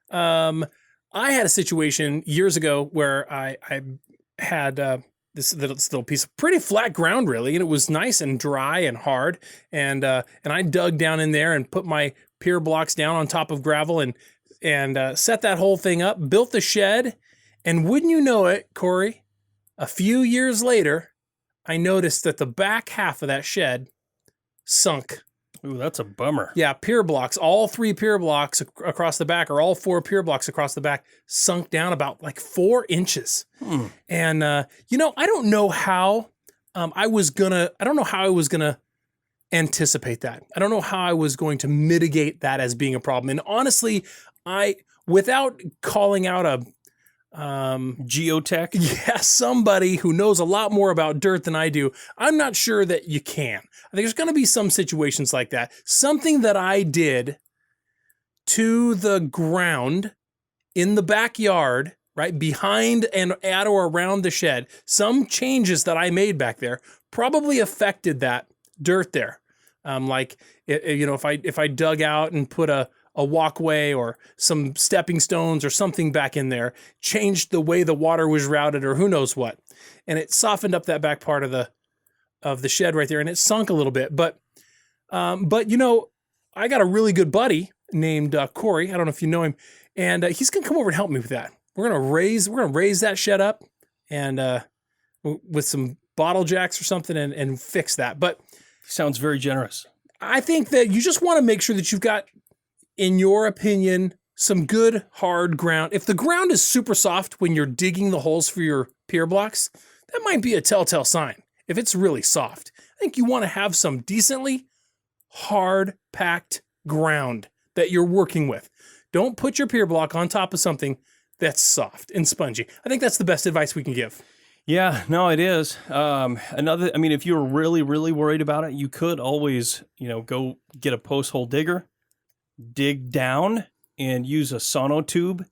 Speaker 3: I had a situation years ago where I had this little piece of pretty flat ground, really, and it was nice and dry and hard. And I dug down in there and put my pier blocks down on top of gravel and set that whole thing up, built the shed. And wouldn't you know it, Corey, a few years later, I noticed that the back half of that shed sunk.
Speaker 2: Ooh, that's a bummer.
Speaker 3: Yeah, pier blocks, all 3 pier blocks across the back, or all 4 pier blocks across the back, sunk down about like 4 inches. And, I don't know how I don't know how I was going to anticipate that. I don't know how I was going to mitigate that as being a problem. And honestly, without calling out a
Speaker 2: geotech?
Speaker 3: Yeah, somebody who knows a lot more about dirt than I do, I'm not sure that you can. I think there's going to be some situations like that. Something that I did to the ground in the backyard, right, behind and at or around the shed, some changes that I made back there probably affected that dirt there. If I dug out and put a walkway or some stepping stones or something back in there, changed the way the water was routed or who knows what. And it softened up that back part of the shed right there, and it sunk a little bit. But I got a really good buddy named Corey. I don't know if you know him, and he's gonna come over and help me with that. We're gonna raise that shed up and with some bottle jacks or something and fix that. But
Speaker 2: Sounds very generous.
Speaker 3: I think that you just want to make sure that you've got, in your opinion, some good hard ground. If the ground is super soft when you're digging the holes for your pier blocks, that might be a telltale sign. If it's really soft, I think you want to have some decently hard packed ground that you're working with. Don't put your pier block on top of something that's soft and spongy. I think that's the best advice we can give.
Speaker 2: Yeah, no, it is. If you're really, really worried about it, you could always, go get a post hole digger, dig down and use a sonotube.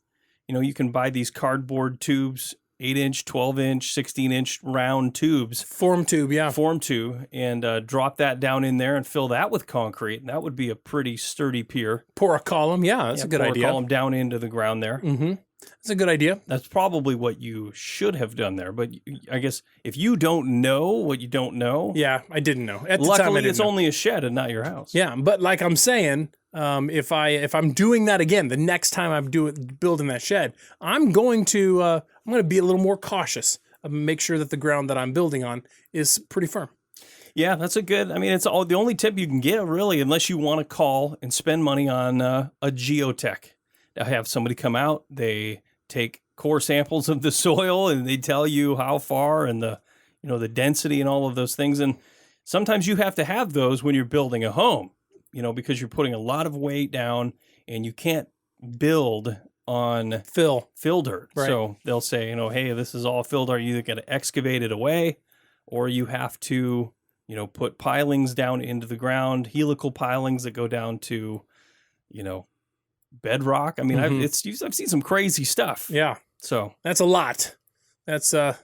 Speaker 2: You can buy these cardboard tubes, 8-inch, 12-inch, 16-inch round tubes.
Speaker 3: Form tube, yeah.
Speaker 2: Form tube, and drop that down in there and fill that with concrete. And that would be a pretty sturdy pier.
Speaker 3: Pour a column, yeah, that's a good idea.
Speaker 2: Pour a column down into the ground there.
Speaker 3: Mm-hmm. That's a good idea.
Speaker 2: That's probably what you should have done there. But I guess if you don't know what you don't know.
Speaker 3: Yeah, I didn't know. At the
Speaker 2: luckily,
Speaker 3: time,
Speaker 2: it's only a shed and not your house.
Speaker 3: Yeah, but like I'm saying, if I'm doing that again, the next time I'm building that shed, I'm going to be a little more cautious. Make sure that the ground that I'm building on is pretty firm.
Speaker 2: Yeah, that's a good. It's the only tip you can give, really, unless you want to call and spend money on a geotech. Have somebody come out, they take core samples of the soil and they tell you how far and the density and all of those things. And sometimes you have to have those when you're building a home, because you're putting a lot of weight down and you can't build on fill dirt. Right. So they'll say, hey, this is all fill dirt. You either got to excavate it away or you have to, put pilings down into the ground, helical pilings that go down to, bedrock. I've seen some crazy stuff.
Speaker 3: Yeah.
Speaker 2: So
Speaker 3: that's a lot. That's a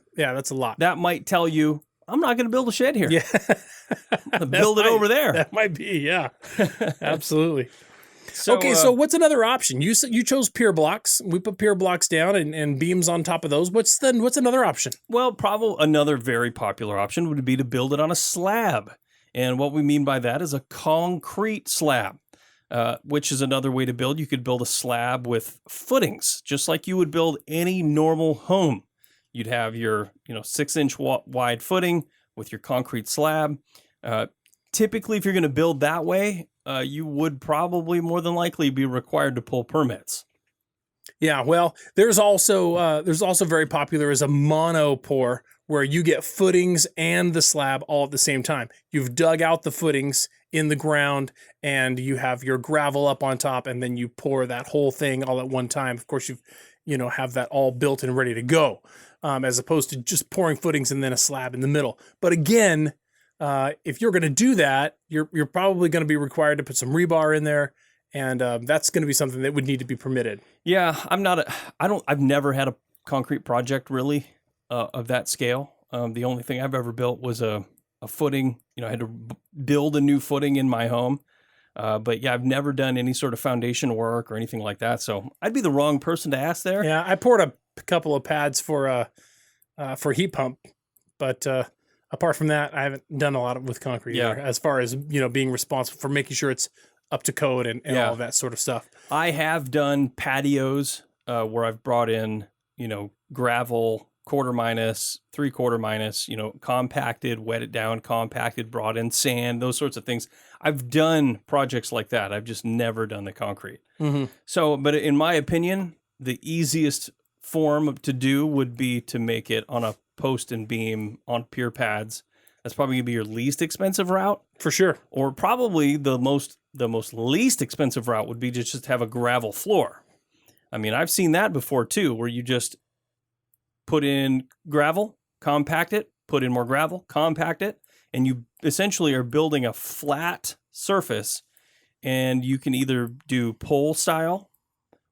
Speaker 3: lot.
Speaker 2: That might tell you, I'm not going to build a shed here.
Speaker 3: Yeah.
Speaker 2: I'm going to build it over there.
Speaker 3: That might be. Yeah, absolutely. So what's another option? You chose pier blocks. We put pier blocks down and beams on top of those. What's another option?
Speaker 2: Well, probably another very popular option would be to build it on a slab. And what we mean by that is a concrete slab, which is another way to build. You could build a slab with footings, just like you would build any normal home. You'd have your 6-inch wide footing with your concrete slab. Typically, if you're going to build that way, you would probably more than likely be required to pull permits.
Speaker 3: Yeah, well, there's also very popular as a mono pour, where you get footings and the slab all at the same time. You've dug out the footings in the ground and you have your gravel up on top, and then you pour that whole thing all at one time. Of course, you have that all built and ready to go, as opposed to just pouring footings and then a slab in the middle. But again, if you're going to do that, you're probably going to be required to put some rebar in there, and that's going to be something that would need to be permitted.
Speaker 2: Yeah, I've never had a concrete project really of that scale. The only thing I've ever built was a footing. I had to build a new footing in my home. But yeah, I've never done any sort of foundation work or anything like that. So I'd be the wrong person to ask there.
Speaker 3: Yeah, I poured a couple of pads for heat pump, but apart from that, I haven't done a lot with concrete either, as far as being responsible for making sure it's up to code and all of that sort of stuff.
Speaker 2: I have done patios where I've brought in gravel, quarter minus, 3/4 minus, compacted, wet it down, compacted, brought in sand, those sorts of things. I've done projects like that. I've just never done the concrete.
Speaker 3: Mm-hmm.
Speaker 2: So, but in my opinion, the easiest form to do would be to make it on a post and beam on pier pads. That's probably gonna be your least expensive route.
Speaker 3: For sure.
Speaker 2: Or probably the most least expensive route would be to just have a gravel floor. I mean, I've seen that before too, where you just put in gravel, compact it, put in more gravel, compact it, and you essentially are building a flat surface. And you can either do pole style,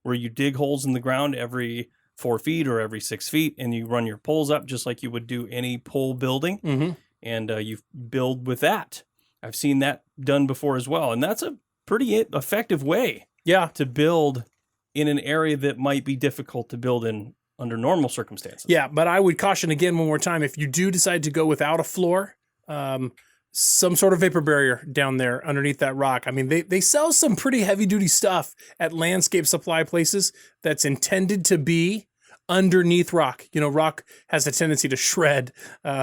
Speaker 2: where you dig holes in the ground every 4 feet or every 6 feet, and you run your poles up just like you would do any pole building.
Speaker 3: Mm-hmm.
Speaker 2: And you build with that. I've seen that done before as well. And that's a pretty effective way to build in an area that might be difficult to build in under normal circumstances.
Speaker 3: Yeah, but I would caution again one more time, if you do decide to go without a floor, some sort of vapor barrier down there underneath that rock. I mean, they sell some pretty heavy duty stuff at landscape supply places that's intended to be underneath rock. Rock has a tendency to shred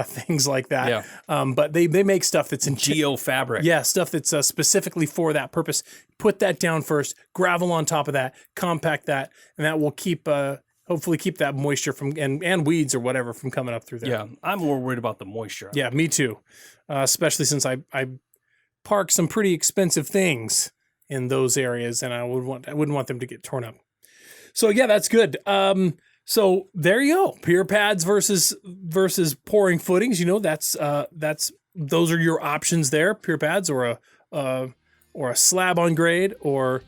Speaker 3: things like that.
Speaker 2: Yeah.
Speaker 3: But they make stuff that's in
Speaker 2: geofabric.
Speaker 3: Yeah, stuff that's specifically for that purpose. Put that down first, gravel on top of that, compact that, and that will hopefully keep that moisture from and weeds or whatever from coming up through there.
Speaker 2: Yeah, I'm more worried about the moisture.
Speaker 3: Yeah, me too. Especially since I park some pretty expensive things in those areas, and I wouldn't want them to get torn up. So yeah, that's good. So there you go. Pier pads versus pouring footings. Those are your options there. Pier pads or a slab on grade, or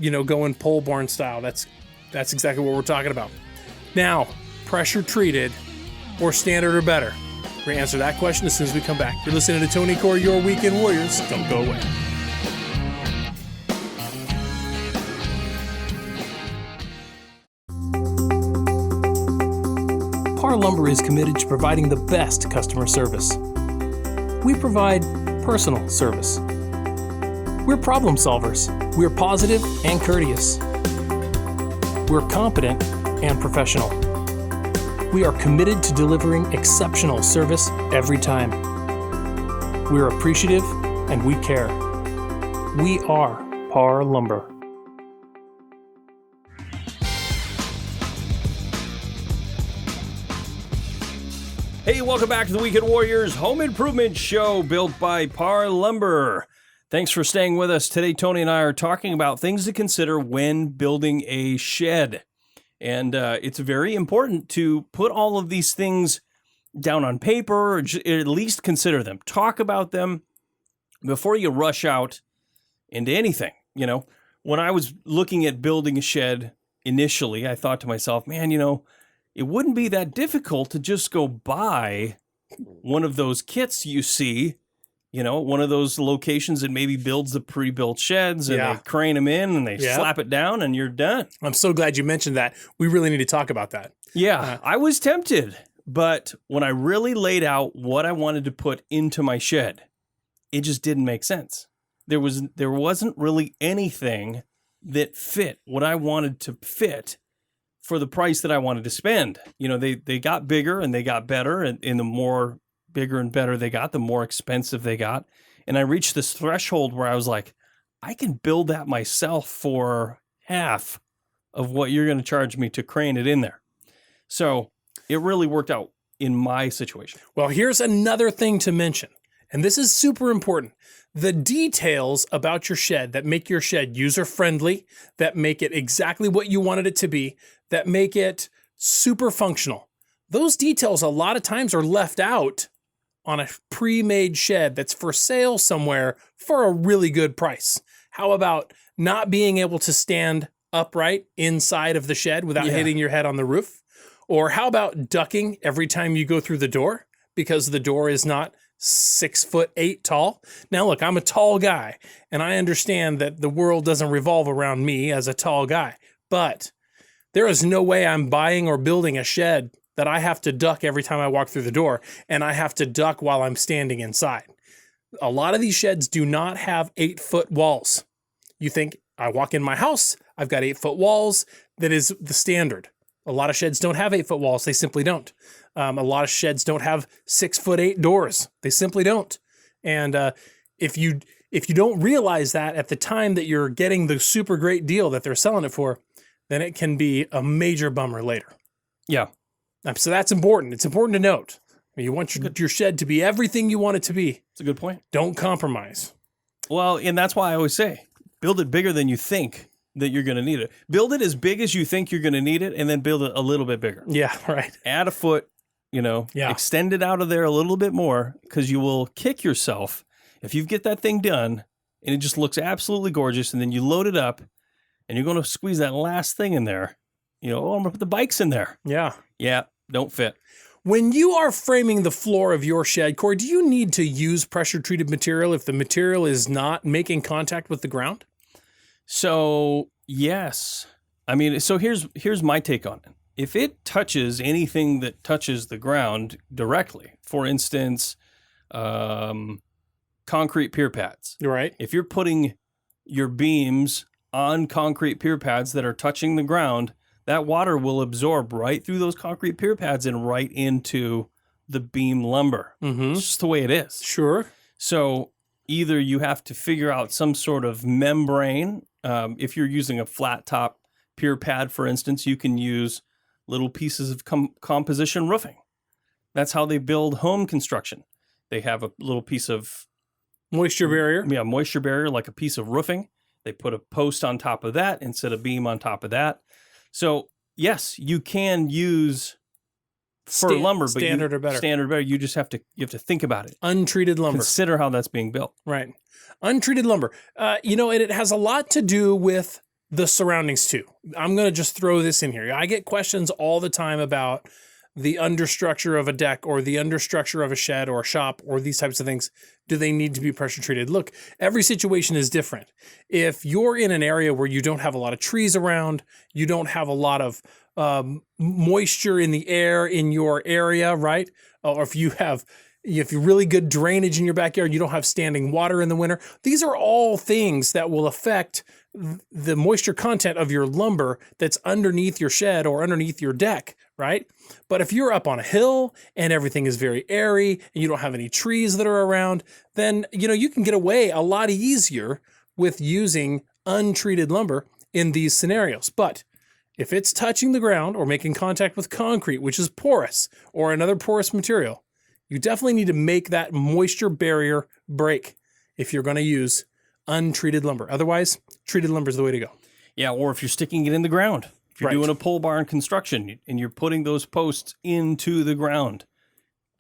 Speaker 3: going pole barn style. That's exactly what we're talking about. Now, pressure treated or standard or better? We're going to answer that question as soon as we come back. You're listening to Tony Core, your Weekend Warriors. Don't go away. Parr Lumber is committed to providing the best customer service. We provide personal service. We're problem solvers. We're positive and courteous. We're competent and professional. We are committed to delivering exceptional service every time. We're appreciative and we care. We are Parr Lumber.
Speaker 2: Hey, welcome back to the Weekend Warriors Home Improvement Show, built by Parr Lumber. Thanks for staying with us. Today, Tony and I are talking about things to consider when building a shed. And it's very important to put all of these things down on paper, or at least consider them. Talk about them before you rush out into anything. When I was looking at building a shed initially, I thought to myself, man, it wouldn't be that difficult to just go buy one of those kits you see, one of those locations that maybe builds the pre-built sheds and they crane them in and they slap it down and you're done.
Speaker 3: I'm so glad you mentioned that. We really need to talk about that.
Speaker 2: Yeah, I was tempted, but when I really laid out what I wanted to put into my shed, it just didn't make sense. There wasn't really anything that fit what I wanted to fit for the price that I wanted to spend. They got bigger and they got better, and the more bigger and better they got, the more expensive they got. And I reached this threshold where I was like, I can build that myself for half of what you're going to charge me to crane it in there. So it really worked out in my situation.
Speaker 3: Well, here's another thing to mention, and this is super important. The details about your shed that make your shed user-friendly, that make it exactly what you wanted it to be, that make it super functional. Those details a lot of times are left out on a pre-made shed that's for sale somewhere for a really good price. How about not being able to stand upright inside of the shed without hitting your head on the roof? Or how about ducking every time you go through the door because the door is not 6'8" tall? Now look, I'm a tall guy and I understand that the world doesn't revolve around me as a tall guy, but there is no way I'm buying or building a shed that I have to duck every time I walk through the door, and I have to duck while I'm standing inside. A lot of these sheds do not have 8-foot walls. You think, I walk in my house, I've got 8-foot walls. That is the standard. A lot of sheds don't have 8-foot walls. They simply don't. A lot of sheds don't have 6'8" doors. They simply don't. And if you don't realize that at the time that you're getting the super great deal that they're selling it for, then it can be a major bummer later.
Speaker 2: Yeah.
Speaker 3: So that's important. It's important to note. You want your shed to be everything you want it to be.
Speaker 2: It's a good point.
Speaker 3: Don't compromise.
Speaker 2: Well, and that's why I always say, build it bigger than you think that you're going to need it. Build it as big as you think you're going to need it, and then build it a little bit bigger.
Speaker 3: Yeah, right.
Speaker 2: Add a foot, extend it out of there a little bit more, because you will kick yourself if you get that thing done and it just looks absolutely gorgeous, and then you load it up and you're going to squeeze that last thing in there. I'm going to put the bikes in there.
Speaker 3: Yeah.
Speaker 2: Yeah, don't fit.
Speaker 3: When you are framing the floor of your shed, Corey, do you need to use pressure-treated material if the material is not making contact with the ground?
Speaker 2: So, yes. I mean, so here's my take on it. If it touches anything that touches the ground directly, for instance, concrete pier pads.
Speaker 3: Right.
Speaker 2: If you're putting your beams on concrete pier pads that are touching the ground, that water will absorb right through those concrete pier pads and right into the beam lumber.
Speaker 3: Mm-hmm.
Speaker 2: It's just the way it is.
Speaker 3: Sure.
Speaker 2: So either you have to figure out some sort of membrane. If you're using a flat top pier pad, for instance, you can use little pieces of composition roofing. That's how they build home construction. They have a little piece of
Speaker 3: moisture barrier.
Speaker 2: Yeah, moisture barrier, like a piece of roofing. They put a post on top of that instead of beam on top of that. So yes, you can use fir lumber, but
Speaker 3: standard or better.
Speaker 2: Standard or better. You just have to think about it.
Speaker 3: Untreated lumber.
Speaker 2: Consider how that's being built.
Speaker 3: Right. Untreated lumber. And it has a lot to do with the surroundings too. I'm going to just throw this in here. I get questions all the time about the understructure of a deck or the understructure of a shed or a shop or these types of things. Do they need to be pressure treated? Look, every situation is different. If you're in an area where you don't have a lot of trees around, you don't have a lot of moisture in the air in your area, right? Or if you really good drainage in your backyard, you don't have standing water in the winter. These are all things that will affect the moisture content of your lumber that's underneath your shed or underneath your deck, right? But if you're up on a hill and everything is very airy and you don't have any trees that are around, then you can get away a lot easier with using untreated lumber in these scenarios. But if it's touching the ground or making contact with concrete, which is porous or another porous material, you definitely need to make that moisture barrier break if you're going to use untreated lumber. Otherwise, treated lumber is the way to go.
Speaker 2: Yeah, or if you're sticking it in the ground. If you're doing a pole barn construction and you're putting those posts into the ground,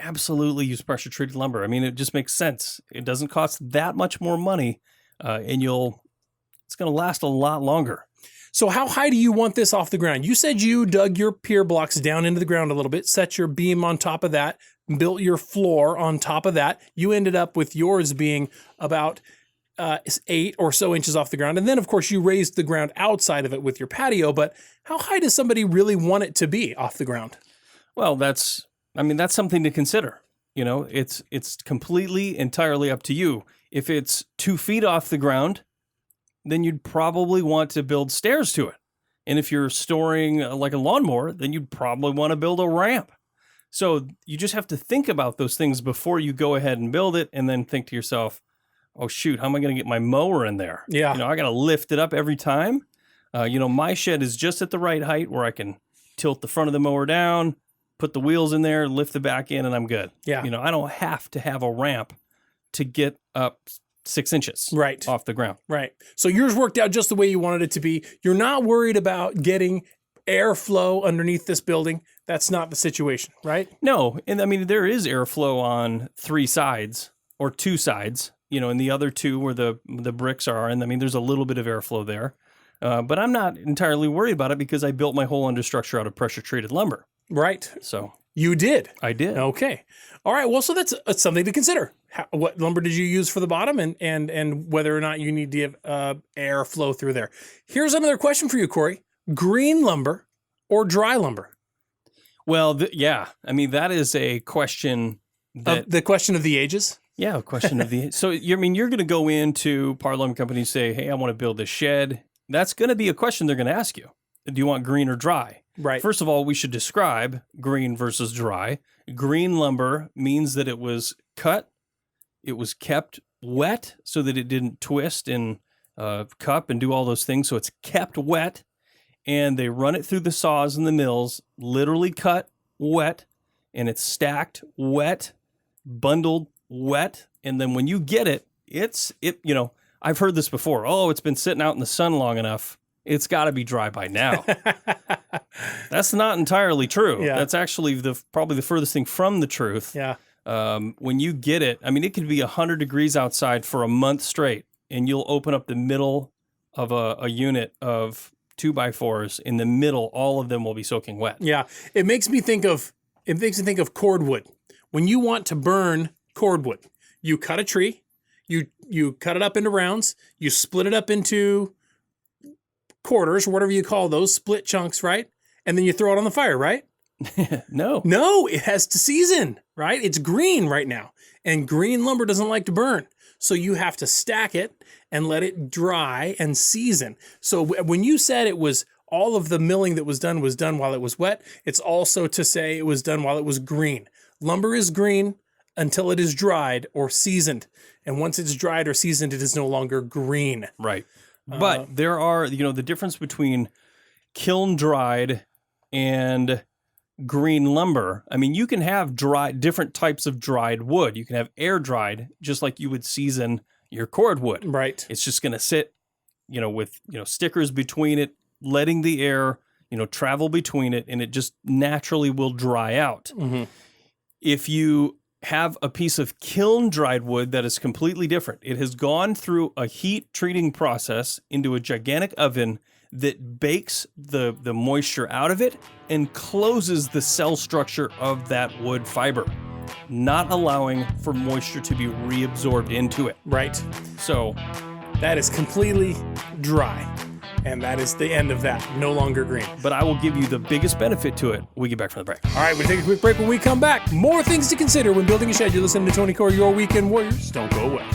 Speaker 2: absolutely use pressure-treated lumber. I mean, it just makes sense. It doesn't cost that much more money, and it's going to last a lot longer.
Speaker 3: So how high do you want this off the ground? You said you dug your pier blocks down into the ground a little bit, set your beam on top of that, built your floor on top of that. You ended up with yours being about 8 or so inches off the ground. And then, of course, you raised the ground outside of it with your patio. But how high does somebody really want it to be off the ground?
Speaker 2: Well, that's something to consider. It's completely, entirely up to you. If it's 2 feet off the ground, then you'd probably want to build stairs to it. And if you're storing like a lawnmower, then you'd probably want to build a ramp. So you just have to think about those things before you go ahead and build it, and then think to yourself, oh, shoot, how am I going to get my mower in there?
Speaker 3: Yeah.
Speaker 2: I got to lift it up every time. My shed is just at the right height where I can tilt the front of the mower down, put the wheels in there, lift the back in, and I'm good.
Speaker 3: Yeah.
Speaker 2: I don't have to have a ramp to get up 6 inches off the ground.
Speaker 3: Right. So yours worked out just the way you wanted it to be. You're not worried about getting airflow underneath this building. That's not the situation, right?
Speaker 2: No. And there is airflow on 3 sides or 2 sides, and the other 2 where the bricks are. And there's a little bit of airflow there. But I'm not entirely worried about it because I built my whole understructure out of pressure treated lumber.
Speaker 3: Right.
Speaker 2: So
Speaker 3: you did.
Speaker 2: I did.
Speaker 3: Okay. All right. Well, so that's something to consider. What lumber did you use for the bottom, and whether or not you need to have air flow through there. Here's another question for you, Corey. Green lumber or dry lumber?
Speaker 2: Well, that is a question.
Speaker 3: The question of the ages?
Speaker 2: Yeah, a question of the. So you're going to go into Parr Lumber Company and say, hey, I want to build this shed. That's going to be a question they're going to ask you. Do you want green or dry?
Speaker 3: Right.
Speaker 2: First of all, we should describe green versus dry. Green lumber means that it was cut, it was kept wet so that it didn't twist and cup and do all those things. So it's kept wet, and they run it through the saws and the mills, literally cut wet, and it's stacked wet, bundled wet. And then when you get it, I've heard this before. Oh, it's been sitting out in the sun long enough. It's got to be dry by now. That's not entirely true.
Speaker 3: Yeah.
Speaker 2: That's actually probably the furthest thing from the truth.
Speaker 3: Yeah.
Speaker 2: When you get it, it could be 100 degrees outside for a month straight, and you'll open up the middle of a unit of 2x4s. In the middle, all of them will be soaking wet.
Speaker 3: Yeah. It makes me think of cordwood. When you want to burn cordwood, you cut a tree, you cut it up into rounds, you split it up into quarters, or whatever you call those, split chunks, right? And then you throw it on the fire, right?
Speaker 2: No,
Speaker 3: it has to season, right? It's green right now, and green lumber doesn't like to burn. So you have to stack it and let it dry and season. So when you said it was all of the milling that was done while it was wet, it's also to say it was done while it was green. Lumber is green until it is dried or seasoned. And once it's dried or seasoned, it is no longer green.
Speaker 2: Right. But there are, the difference between kiln dried and green lumber. You can have different types of dried wood. You can have air dried, just like you would season your cordwood.
Speaker 3: Right.
Speaker 2: It's just going to sit, with, stickers between it, letting the air, travel between it, and it just naturally will dry out.
Speaker 3: Mm-hmm.
Speaker 2: If you have a piece of kiln dried wood that is completely different. It has gone through a heat treating process into a gigantic oven that bakes the moisture out of it and closes the cell structure of that wood fiber, not allowing for moisture to be reabsorbed into it.
Speaker 3: Right.
Speaker 2: So
Speaker 3: that is completely dry. And that is the end of that. No longer green.
Speaker 2: But I will give you the biggest benefit to it when we get back from the break.
Speaker 3: All right, we'll take a quick break. When we come back, more things to consider when building a shed. You're listening to Tony Corey, Your Weekend Warriors. Don't go away.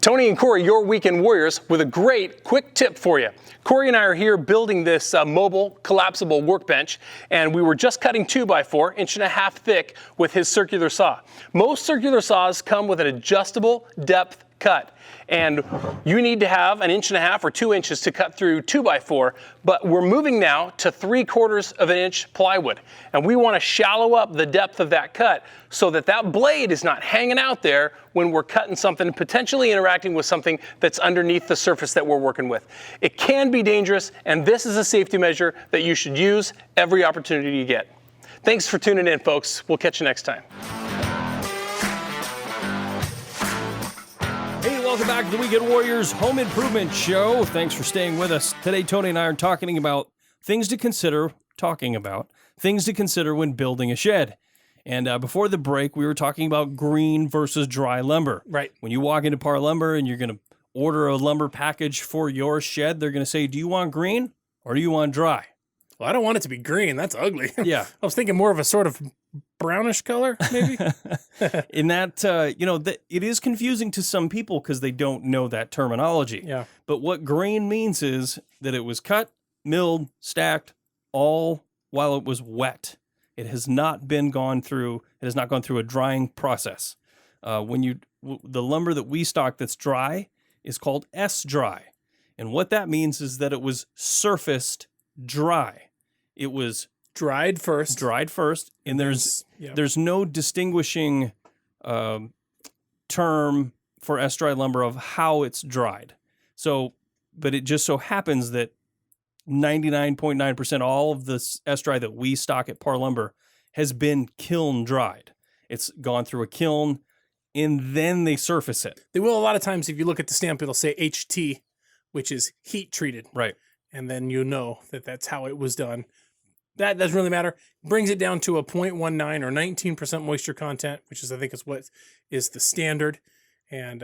Speaker 3: Tony and Corey, Your Weekend Warriors, with a great quick tip for you. Corey and I are here building this mobile collapsible workbench, and we were just cutting 2x4, 1.5 inch thick, with his circular saw. Most circular saws come with an adjustable depth cut, and you need to have 1.5 inches or 2 inches to cut through 2x4, but we're moving now to 3/4 inch plywood, and we want to shallow up the depth of that cut so that that blade is not hanging out there when we're cutting something and potentially interacting with something that's underneath the surface that we're working with. It can be dangerous, and this is a safety measure that you should use every opportunity you get. Thanks for tuning in, folks. We'll catch you next time.
Speaker 2: Welcome Welcome back to the Weekend Warriors Home Improvement Show. Thanks for staying with us. Today, Tony and I are talking about things to consider when building a shed. And before the break, we were talking about green versus dry lumber.
Speaker 3: Right.
Speaker 2: When you walk into Parr Lumber and you're going to order a lumber package for your shed, they're going to say, do you want green or do you want dry?
Speaker 3: Well, I don't want it to be green. That's ugly.
Speaker 2: Yeah.
Speaker 3: I was thinking more of a sort of brownish color, maybe.
Speaker 2: In that, it is confusing to some people because they don't know that terminology.
Speaker 3: Yeah.
Speaker 2: But what green means is that it was cut, milled, stacked, all while it was wet. It has not gone through a drying process. The lumber that we stock that's dry is called S-dry. And what that means is that it was surfaced dry. It was
Speaker 3: Dried first.
Speaker 2: And there's no distinguishing term for S-dry lumber of how it's dried. So, but it just so happens that 99.9% all of the S-dry that we stock at Parr Lumber has been kiln dried. It's gone through a kiln and then they surface it.
Speaker 3: They will a lot of times, if you look at the stamp, it'll say HT, which is heat treated.
Speaker 2: Right.
Speaker 3: And then you know that that's how it was done. That doesn't really matter. Brings it down to a 0.19 or 19% moisture content, which is, I think, is what is the standard. And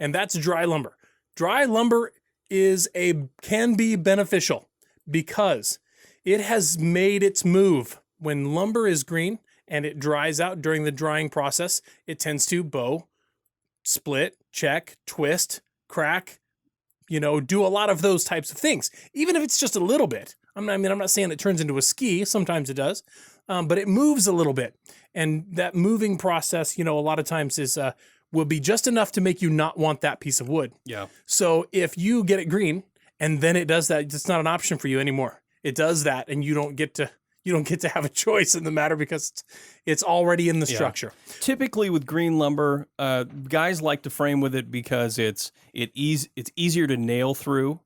Speaker 3: that's dry lumber. Dry lumber can be beneficial because it has made its move. When lumber is green and it dries out during the drying process, it tends to bow, split, check, twist, crack, do a lot of those types of things, even if it's just a little bit. I'm not saying it turns into a ski. Sometimes it does, but it moves a little bit. And that moving process, a lot of times will be just enough to make you not want that piece of wood.
Speaker 2: Yeah.
Speaker 3: So if you get it green and then it does that, it's not an option for you anymore. It does that, and you don't get to have a choice in the matter because it's already in the structure.
Speaker 2: Typically with green lumber, guys like to frame with it because it's easier to nail through.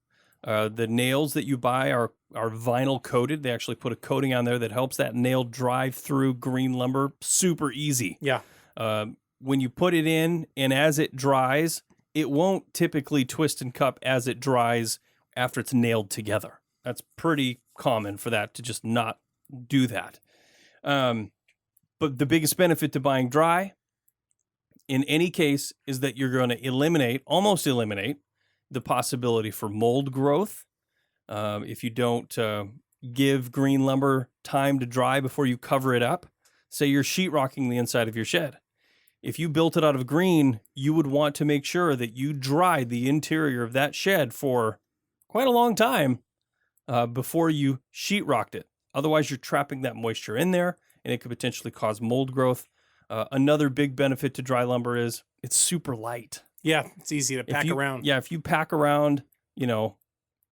Speaker 2: The nails that you buy are vinyl coated. They actually put a coating on there that helps that nail drive through green lumber super easy.
Speaker 3: Yeah.
Speaker 2: When you put it in and as it dries, it won't typically twist and cup as it dries after it's nailed together. That's pretty common for that to just not do that. But the biggest benefit to buying dry in any case is that you're going to almost eliminate the possibility for mold growth. If you don't give green lumber time to dry before you cover it up, say you're sheetrocking the inside of your shed. If you built it out of green, you would want to make sure that you dried the interior of that shed for quite a long time before you sheetrocked it. Otherwise, you're trapping that moisture in there, and it could potentially cause mold growth. Another big benefit to dry lumber is it's super light.
Speaker 3: Yeah, it's easy to pack around.
Speaker 2: Yeah, if you pack around,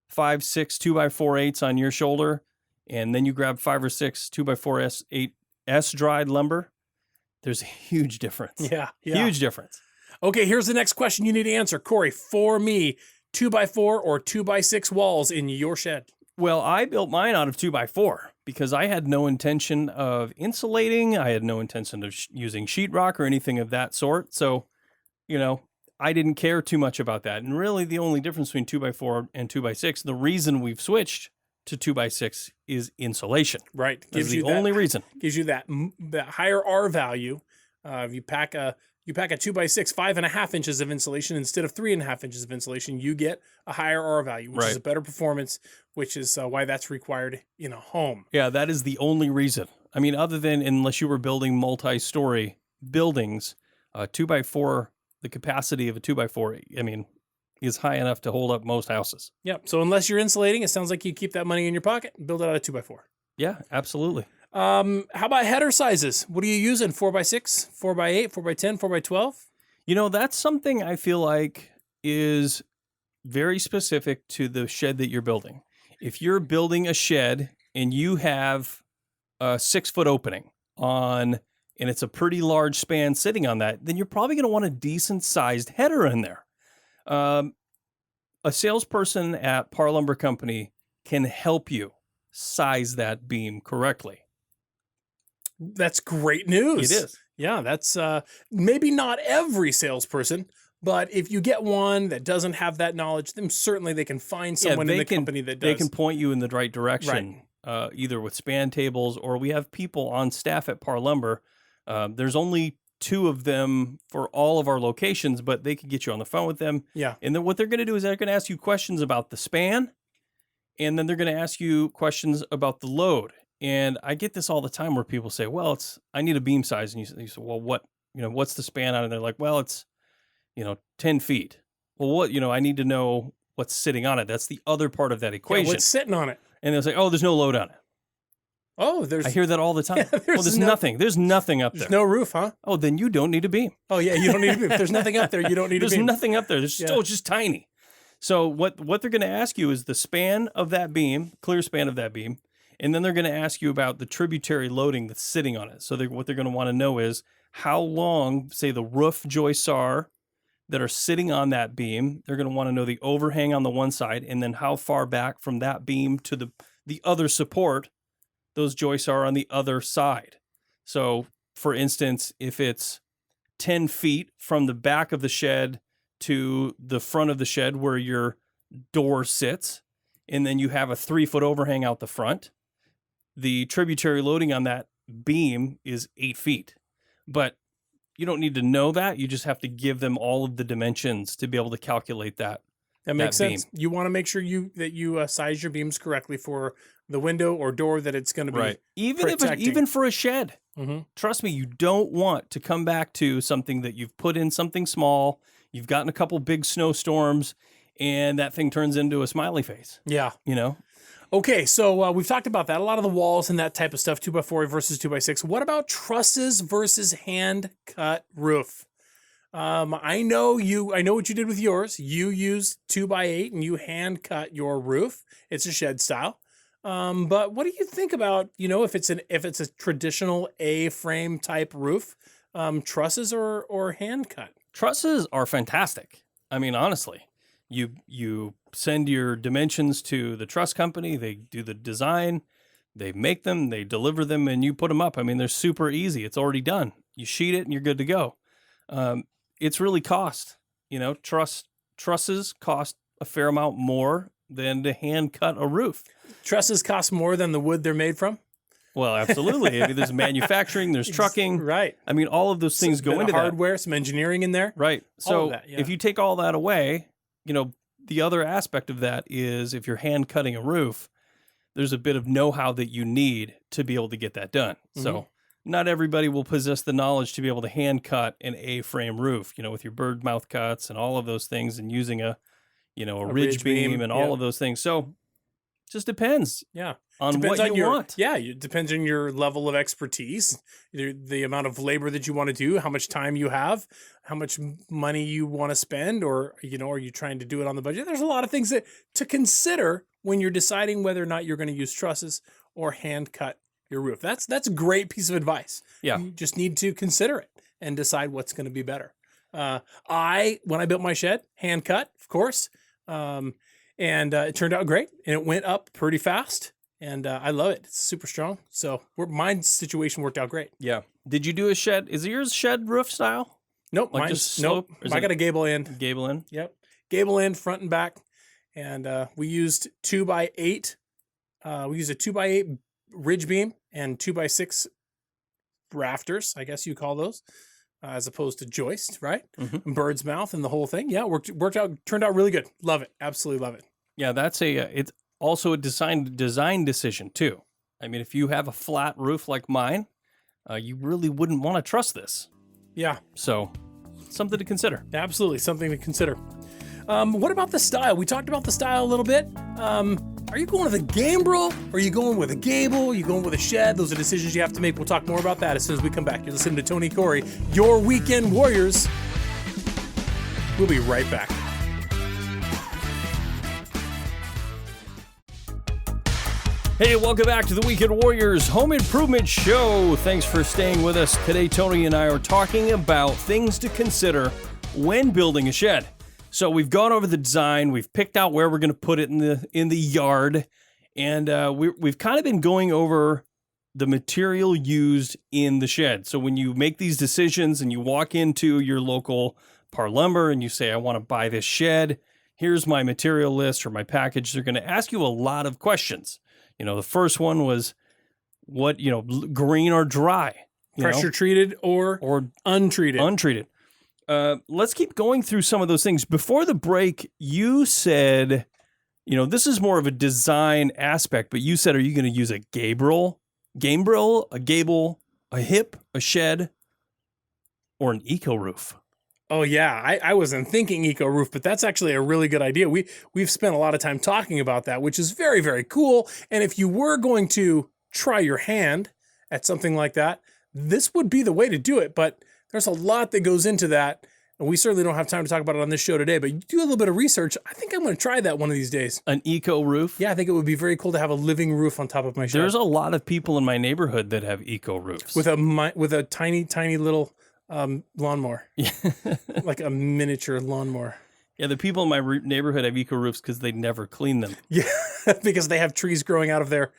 Speaker 2: 5, 6 2x4/8 on your shoulder, and then you grab 5 or 6 2x4/8 S-dried lumber, there's a huge difference.
Speaker 3: Yeah.
Speaker 2: Huge difference.
Speaker 3: Okay, here's the next question you need to answer. Corey, for me, 2x4 or 2x6 walls in your shed?
Speaker 2: Well, I built mine out of 2x4 because I had no intention of insulating. I had no intention of using sheetrock or anything of that sort. So, I didn't care too much about that. And really the only difference between 2x4 and 2x6, the reason we've switched to 2x6 is insulation.
Speaker 3: Right.
Speaker 2: Gives you the only reason.
Speaker 3: Gives you that higher R value. If you pack a 2x6, 5.5 inches of insulation instead of 3.5 inches of insulation, you get a higher R value, which is a better performance, which is why that's required in a home.
Speaker 2: Yeah, that is the only reason. I mean, other than unless you were building multi-story buildings, 2x4, the capacity of a 2x4, is high enough to hold up most houses.
Speaker 3: Yep. So unless you're insulating, it sounds like you keep that money in your pocket and build it out of 2x4.
Speaker 2: Yeah, absolutely.
Speaker 3: How about header sizes? What are you using? 4x6, 4x8, 4x10, 4x12?
Speaker 2: That's something I feel like is very specific to the shed that you're building. If you're building a shed and you have a 6-foot opening and it's a pretty large span sitting on that, then you're probably going to want a decent sized header in there. A salesperson at Parr Lumber Company can help you size that beam correctly.
Speaker 3: That's great news.
Speaker 2: It is.
Speaker 3: Yeah, that's maybe not every salesperson, But if you get one that doesn't have that knowledge, then certainly they can find someone in the company that does.
Speaker 2: They can point you in the right direction, either with span tables, or we have people on staff at Parr Lumber. There's only 2 of them for all of our locations, but they can get you on the phone with them.
Speaker 3: Yeah.
Speaker 2: And then what they're going to do is they're going to ask you questions about the span, and then they're going to ask you questions about the load. And I get this all the time where people say, well, I need a beam size. And you say, well, what's the span on it? And they're like, well, it's, 10 feet. Well, I need to know what's sitting on it. That's the other part of that equation.
Speaker 3: Yeah, what's sitting on it?
Speaker 2: And they'll say, oh, there's no load on it.
Speaker 3: Oh, I
Speaker 2: hear that all the time. There's nothing. There's nothing up there.
Speaker 3: There's no roof, huh?
Speaker 2: Oh, then you don't need a beam.
Speaker 3: Oh, yeah, you don't need a beam. If there's nothing up there, you don't need a beam.
Speaker 2: There's nothing up there. There's just tiny. So what they're going to ask you is the span of that beam, clear span of that beam, and then they're going to ask you about the tributary loading that's sitting on it. So what they're going to want to know is how long, say, the roof joists are that are sitting on that beam. They're going to want to know the overhang on the one side, and then how far back from that beam to the other support those joists are on the other side. So, for instance, if it's 10 feet from the back of the shed to the front of the shed where your door sits, and then you have a 3-foot overhang out the front, the tributary loading on that beam is 8 feet. But you don't need to know that. You just have to give them all of the dimensions to be able to calculate that.
Speaker 3: That makes sense. You want to make sure that you size your beams correctly for the window or door that it's going to be
Speaker 2: right. Even for a shed.
Speaker 3: Mm-hmm.
Speaker 2: Trust me, you don't want to come back to something that you've put in something small. You've gotten a couple big snowstorms, and that thing turns into a smiley face.
Speaker 3: Yeah.
Speaker 2: Okay,
Speaker 3: so we've talked about that. A lot of the walls and that type of stuff, 2x4 versus 2x6. What about trusses versus hand-cut roof? I know what you did with yours. You used 2x8 and you hand-cut your roof. It's a shed style. But what do you think about, if it's a traditional A-frame type roof, trusses or hand-cut?
Speaker 2: Trusses are fantastic. I mean, honestly. You send your dimensions to the truss company. They do the design. They make them. They deliver them, and you put them up. I mean, they're super easy. It's already done. You sheet it, and you're good to go. It's really cost. Trusses cost a fair amount more than to hand cut a roof.
Speaker 3: Trusses cost more than the wood they're made from?
Speaker 2: Well, absolutely. I mean, there's manufacturing, there's trucking.
Speaker 3: Right.
Speaker 2: I mean, all of those things go into
Speaker 3: hardware, some engineering in there.
Speaker 2: Right. So
Speaker 3: that, yeah.
Speaker 2: If you take all that away, the other aspect of that is if you're hand cutting a roof, there's a bit of know-how that you need to be able to get that done. Mm-hmm. So not everybody will possess the knowledge to be able to hand cut an A-frame roof, with your bird mouth cuts and all of those things, and using a ridge beam and all of those things. So just depends.
Speaker 3: Yeah.
Speaker 2: On what you want.
Speaker 3: Yeah, it depends on your level of expertise, the amount of labor that you want to do, how much time you have, how much money you want to spend, or are you trying to do it on the budget? There's a lot of things to consider when you're deciding whether or not you're going to use trusses or hand cut your roof. That's a great piece of advice.
Speaker 2: Yeah.
Speaker 3: You just need to consider it and decide what's going to be better. When I built my shed, hand cut, of course, and it turned out great, and it went up pretty fast. And I love it. It's super strong. So my situation worked out great.
Speaker 2: Yeah. Did you do a shed? Is yours shed roof style?
Speaker 3: Nope.
Speaker 2: Like just slope?
Speaker 3: Nope. I got a gable end.
Speaker 2: Gable end?
Speaker 3: Yep. Gable end, front and back. And we used 2x8. We used a 2x8 ridge beam and 2x6 rafters, I guess you call those, as opposed to joist, right? Mm-hmm. Bird's mouth and the whole thing. Yeah, worked out, turned out really good. Love it. Absolutely love it.
Speaker 2: Yeah, that's it's also a design decision too. I mean, if you have a flat roof like mine, you really wouldn't want to trust this.
Speaker 3: Yeah.
Speaker 2: So, something to consider.
Speaker 3: Absolutely, something to consider. What about the style? We talked about the style a little bit. Are you going with a gambrel? Or are you going with a gable? Are you going with a shed? Those are decisions you have to make. We'll talk more about that as soon as we come back. You're listening to Tony Corey, your Weekend Warriors. We'll be right back.
Speaker 2: Hey, welcome back to the Weekend Warriors Home Improvement Show. Thanks for staying with us. Today, Tony and I are talking about things to consider when building a shed. So we've gone over the design, we've picked out where we're going to put it in the yard, and we've kind of been going over the material used in the shed. So when you make these decisions and you walk into your local Parr Lumber and you say, I want to buy this shed. Here's my material list or my package. They're going to ask you a lot of questions. The first one was what, green or dry.
Speaker 3: Pressure treated or untreated.
Speaker 2: Untreated. Let's keep going through some of those things. Before the break, you said, this is more of a design aspect, but you said, are you going to use a gambrel, a gable, a hip, a shed, or an eco roof?
Speaker 3: Oh yeah, I wasn't thinking eco roof, but that's actually a really good idea. We've spent a lot of time talking about that, which is very, very cool. And if you were going to try your hand at something like that, this would be the way to do it. But there's a lot that goes into that. And we certainly don't have time to talk about it on this show today, but you do a little bit of research. I think I'm going to try that one of these days.
Speaker 2: An eco roof?
Speaker 3: Yeah, I think it would be very cool to have a living roof on top of my shed.
Speaker 2: There's a lot of people in my neighborhood that have eco roofs.
Speaker 3: With a tiny, tiny little lawnmower.
Speaker 2: Yeah.
Speaker 3: Like a miniature lawnmower.
Speaker 2: Yeah, the people in my neighborhood have eco roofs because they never clean them.
Speaker 3: Yeah, because they have trees growing out of their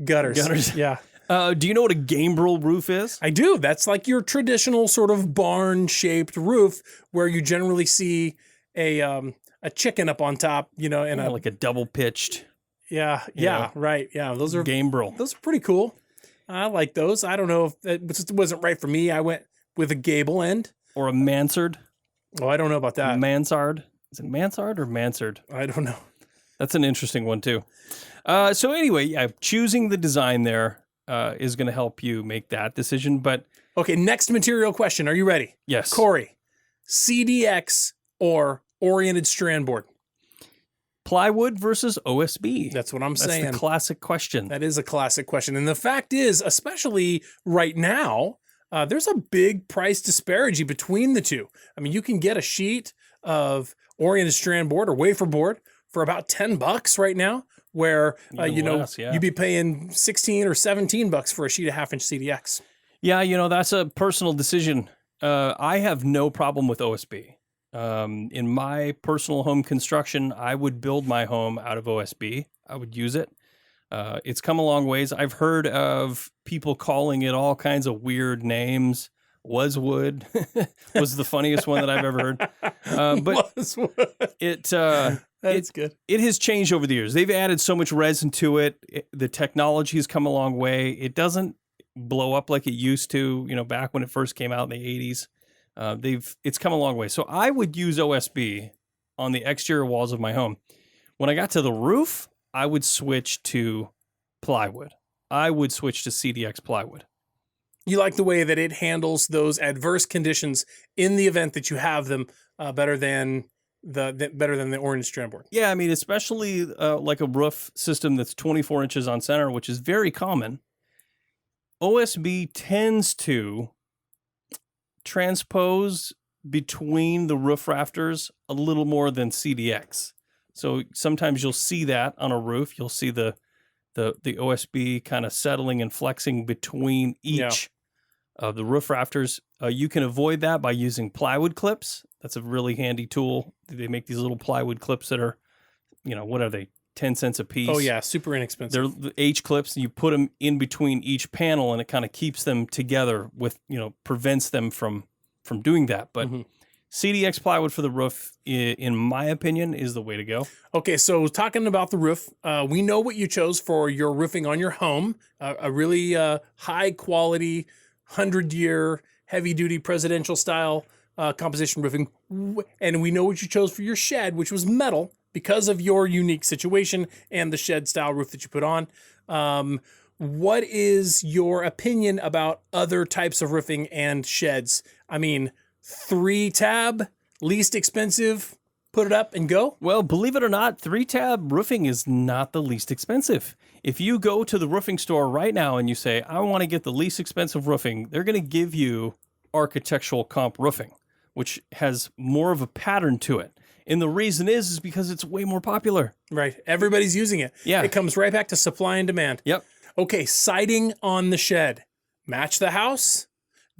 Speaker 3: gutters. Yeah.
Speaker 2: Do you know what a gambrel roof is?
Speaker 3: I do. That's like your traditional sort of barn-shaped roof where you generally see a chicken up on top, and
Speaker 2: like a double pitched.
Speaker 3: Yeah, right. Yeah, those are
Speaker 2: gambrel.
Speaker 3: Those are pretty cool. I like those. I don't know if it just wasn't right for me. I went with a gable end
Speaker 2: or a mansard.
Speaker 3: Oh, I don't know about that.
Speaker 2: Mansard. Is it mansard or mansard?
Speaker 3: I don't know.
Speaker 2: That's an interesting one too. So anyway, yeah, choosing the design there is going to help you make that decision. But
Speaker 3: okay, next material question. Are you ready?
Speaker 2: Yes.
Speaker 3: Corey, CDX or oriented strand board?
Speaker 2: Plywood versus OSB.
Speaker 3: That's what I'm saying.
Speaker 2: That's the classic question.
Speaker 3: That is a classic question. And the fact is, especially right now, there's a big price disparity between the two. I mean, you can get a sheet of oriented strand board or wafer board for about $10 right now, where you'd be paying 16 or 17 bucks for a sheet of 1/2-inch CDX.
Speaker 2: Yeah, that's a personal decision. I have no problem with OSB. In my personal home construction, I would build my home out of OSB. I would use it. It's come a long ways. I've heard of people calling it all kinds of weird names. Wood was the funniest one that I've ever heard. But
Speaker 3: That's good.
Speaker 2: It has changed over the years. They've added so much resin to it. The technology has come a long way. It doesn't blow up like it used to, back when it first came out in the 80s. It's come a long way. So I would use OSB on the exterior walls of my home. When I got to the roof, I would switch to plywood. I would switch to CDX plywood.
Speaker 3: You like the way that it handles those adverse conditions in the event that you have them better than the orange strand board.
Speaker 2: Yeah, I mean, especially like a roof system that's 24 inches on center, which is very common. OSB tends to transpose between the roof rafters a little more than CDX. So sometimes you'll see that on a roof. You'll see the OSB kind of settling and flexing between each of the roof rafters. You can avoid that by using plywood clips. That's a really handy tool. They make these little plywood clips that are, what are they? 10 cents a piece.
Speaker 3: Oh yeah, super inexpensive.
Speaker 2: They're the H clips, and you put them in between each panel, and it kind of keeps them together with, prevents them from doing that. But CDX plywood for the roof, in my opinion, is the way to go.
Speaker 3: Okay, so talking about the roof, we know what you chose for your roofing on your home, a really high quality, 100-year, heavy-duty presidential style composition roofing. And we know what you chose for your shed, which was metal, because of your unique situation and the shed style roof that you put on. What is your opinion about other types of roofing and sheds? I mean, 3-tab, least expensive, put it up and go?
Speaker 2: Well, believe it or not, 3-tab roofing is not the least expensive. If you go to the roofing store right now and you say, I want to get the least expensive roofing, they're going to give you architectural comp roofing, which has more of a pattern to it. And the reason is because it's way more popular.
Speaker 3: Right. Everybody's using it.
Speaker 2: Yeah.
Speaker 3: It comes right back to supply and demand.
Speaker 2: Yep.
Speaker 3: Okay, siding on the shed. Match the house,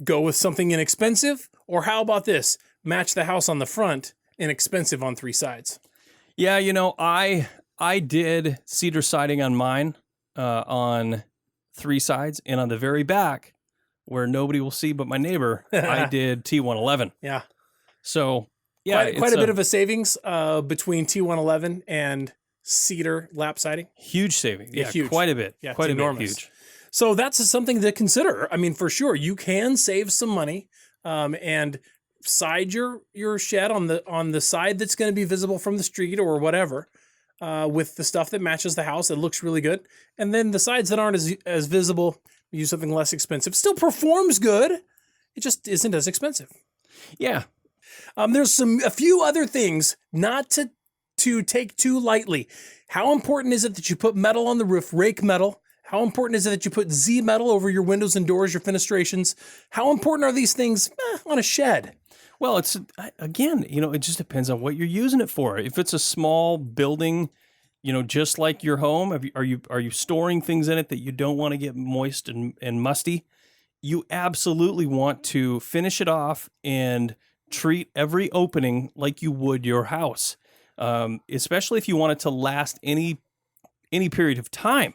Speaker 3: go with something inexpensive, or how about this? Match the house on the front, inexpensive on 3 sides.
Speaker 2: Yeah, I did cedar siding on mine on 3 sides, and on the very back, where nobody will see but my neighbor, I did T111.
Speaker 3: Yeah.
Speaker 2: So yeah,
Speaker 3: quite a bit of a savings between T111 and cedar lap siding.
Speaker 2: huge saving.
Speaker 3: Yeah,
Speaker 2: Yeah,
Speaker 3: huge.
Speaker 2: quite a bit.
Speaker 3: Yeah,
Speaker 2: quite
Speaker 3: it's
Speaker 2: a bit
Speaker 3: enormous.
Speaker 2: huge.
Speaker 3: So that's something to consider. I mean, for sure, you can save some money and side your shed on the side that's going to be visible from the street or whatever with the stuff that matches the house that looks really good. And then the sides that aren't as visible, use something less expensive. Still performs good. It just isn't as expensive.
Speaker 2: Yeah.
Speaker 3: There's a few other things not to take too lightly. How important is it that you put metal on the roof, rake metal? How important is it that you put Z metal over your windows and doors, your fenestrations? How important are these things on a shed?
Speaker 2: Well, it's again, it just depends on what you're using it for. If it's a small building, just like your home, are you storing things in it that you don't want to get moist and musty? You absolutely want to finish it off and treat every opening like you would your house, especially if you want it to last any period of time.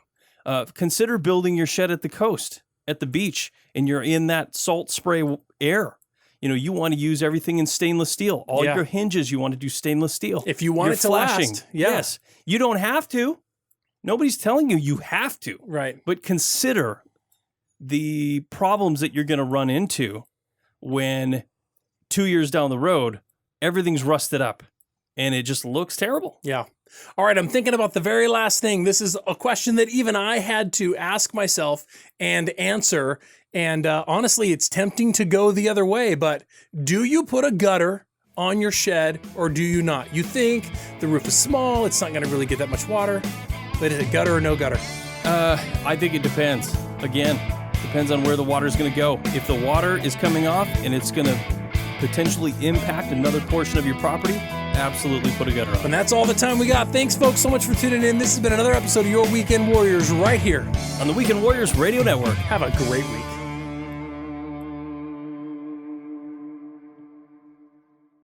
Speaker 2: Consider building your shed at the coast, at the beach, and you're in that salt spray air. You want to use everything in stainless steel. All your hinges, you want to do stainless steel.
Speaker 3: If you want it to last. Yeah.
Speaker 2: Yes. You don't have to. Nobody's telling you have to.
Speaker 3: Right.
Speaker 2: But consider the problems that you're going to run into when 2 years down the road, everything's rusted up and it just looks terrible.
Speaker 3: Yeah. All right, I'm thinking about the very last thing. This is a question that even I had to ask myself and answer. And honestly, it's tempting to go the other way. But do you put a gutter on your shed or do you not? You think the roof is small, it's not going to really get that much water. But is it gutter or no gutter?
Speaker 2: I think it depends. Again, depends on where the water is going to go. If the water is coming off and it's going to potentially impact another portion of your property, absolutely put a gutter on.
Speaker 3: And that's all the time we got. Thanks, folks, so much for tuning in. This has been another episode of Your Weekend Warriors right here
Speaker 2: On the Weekend Warriors Radio Network.
Speaker 3: Have a great week.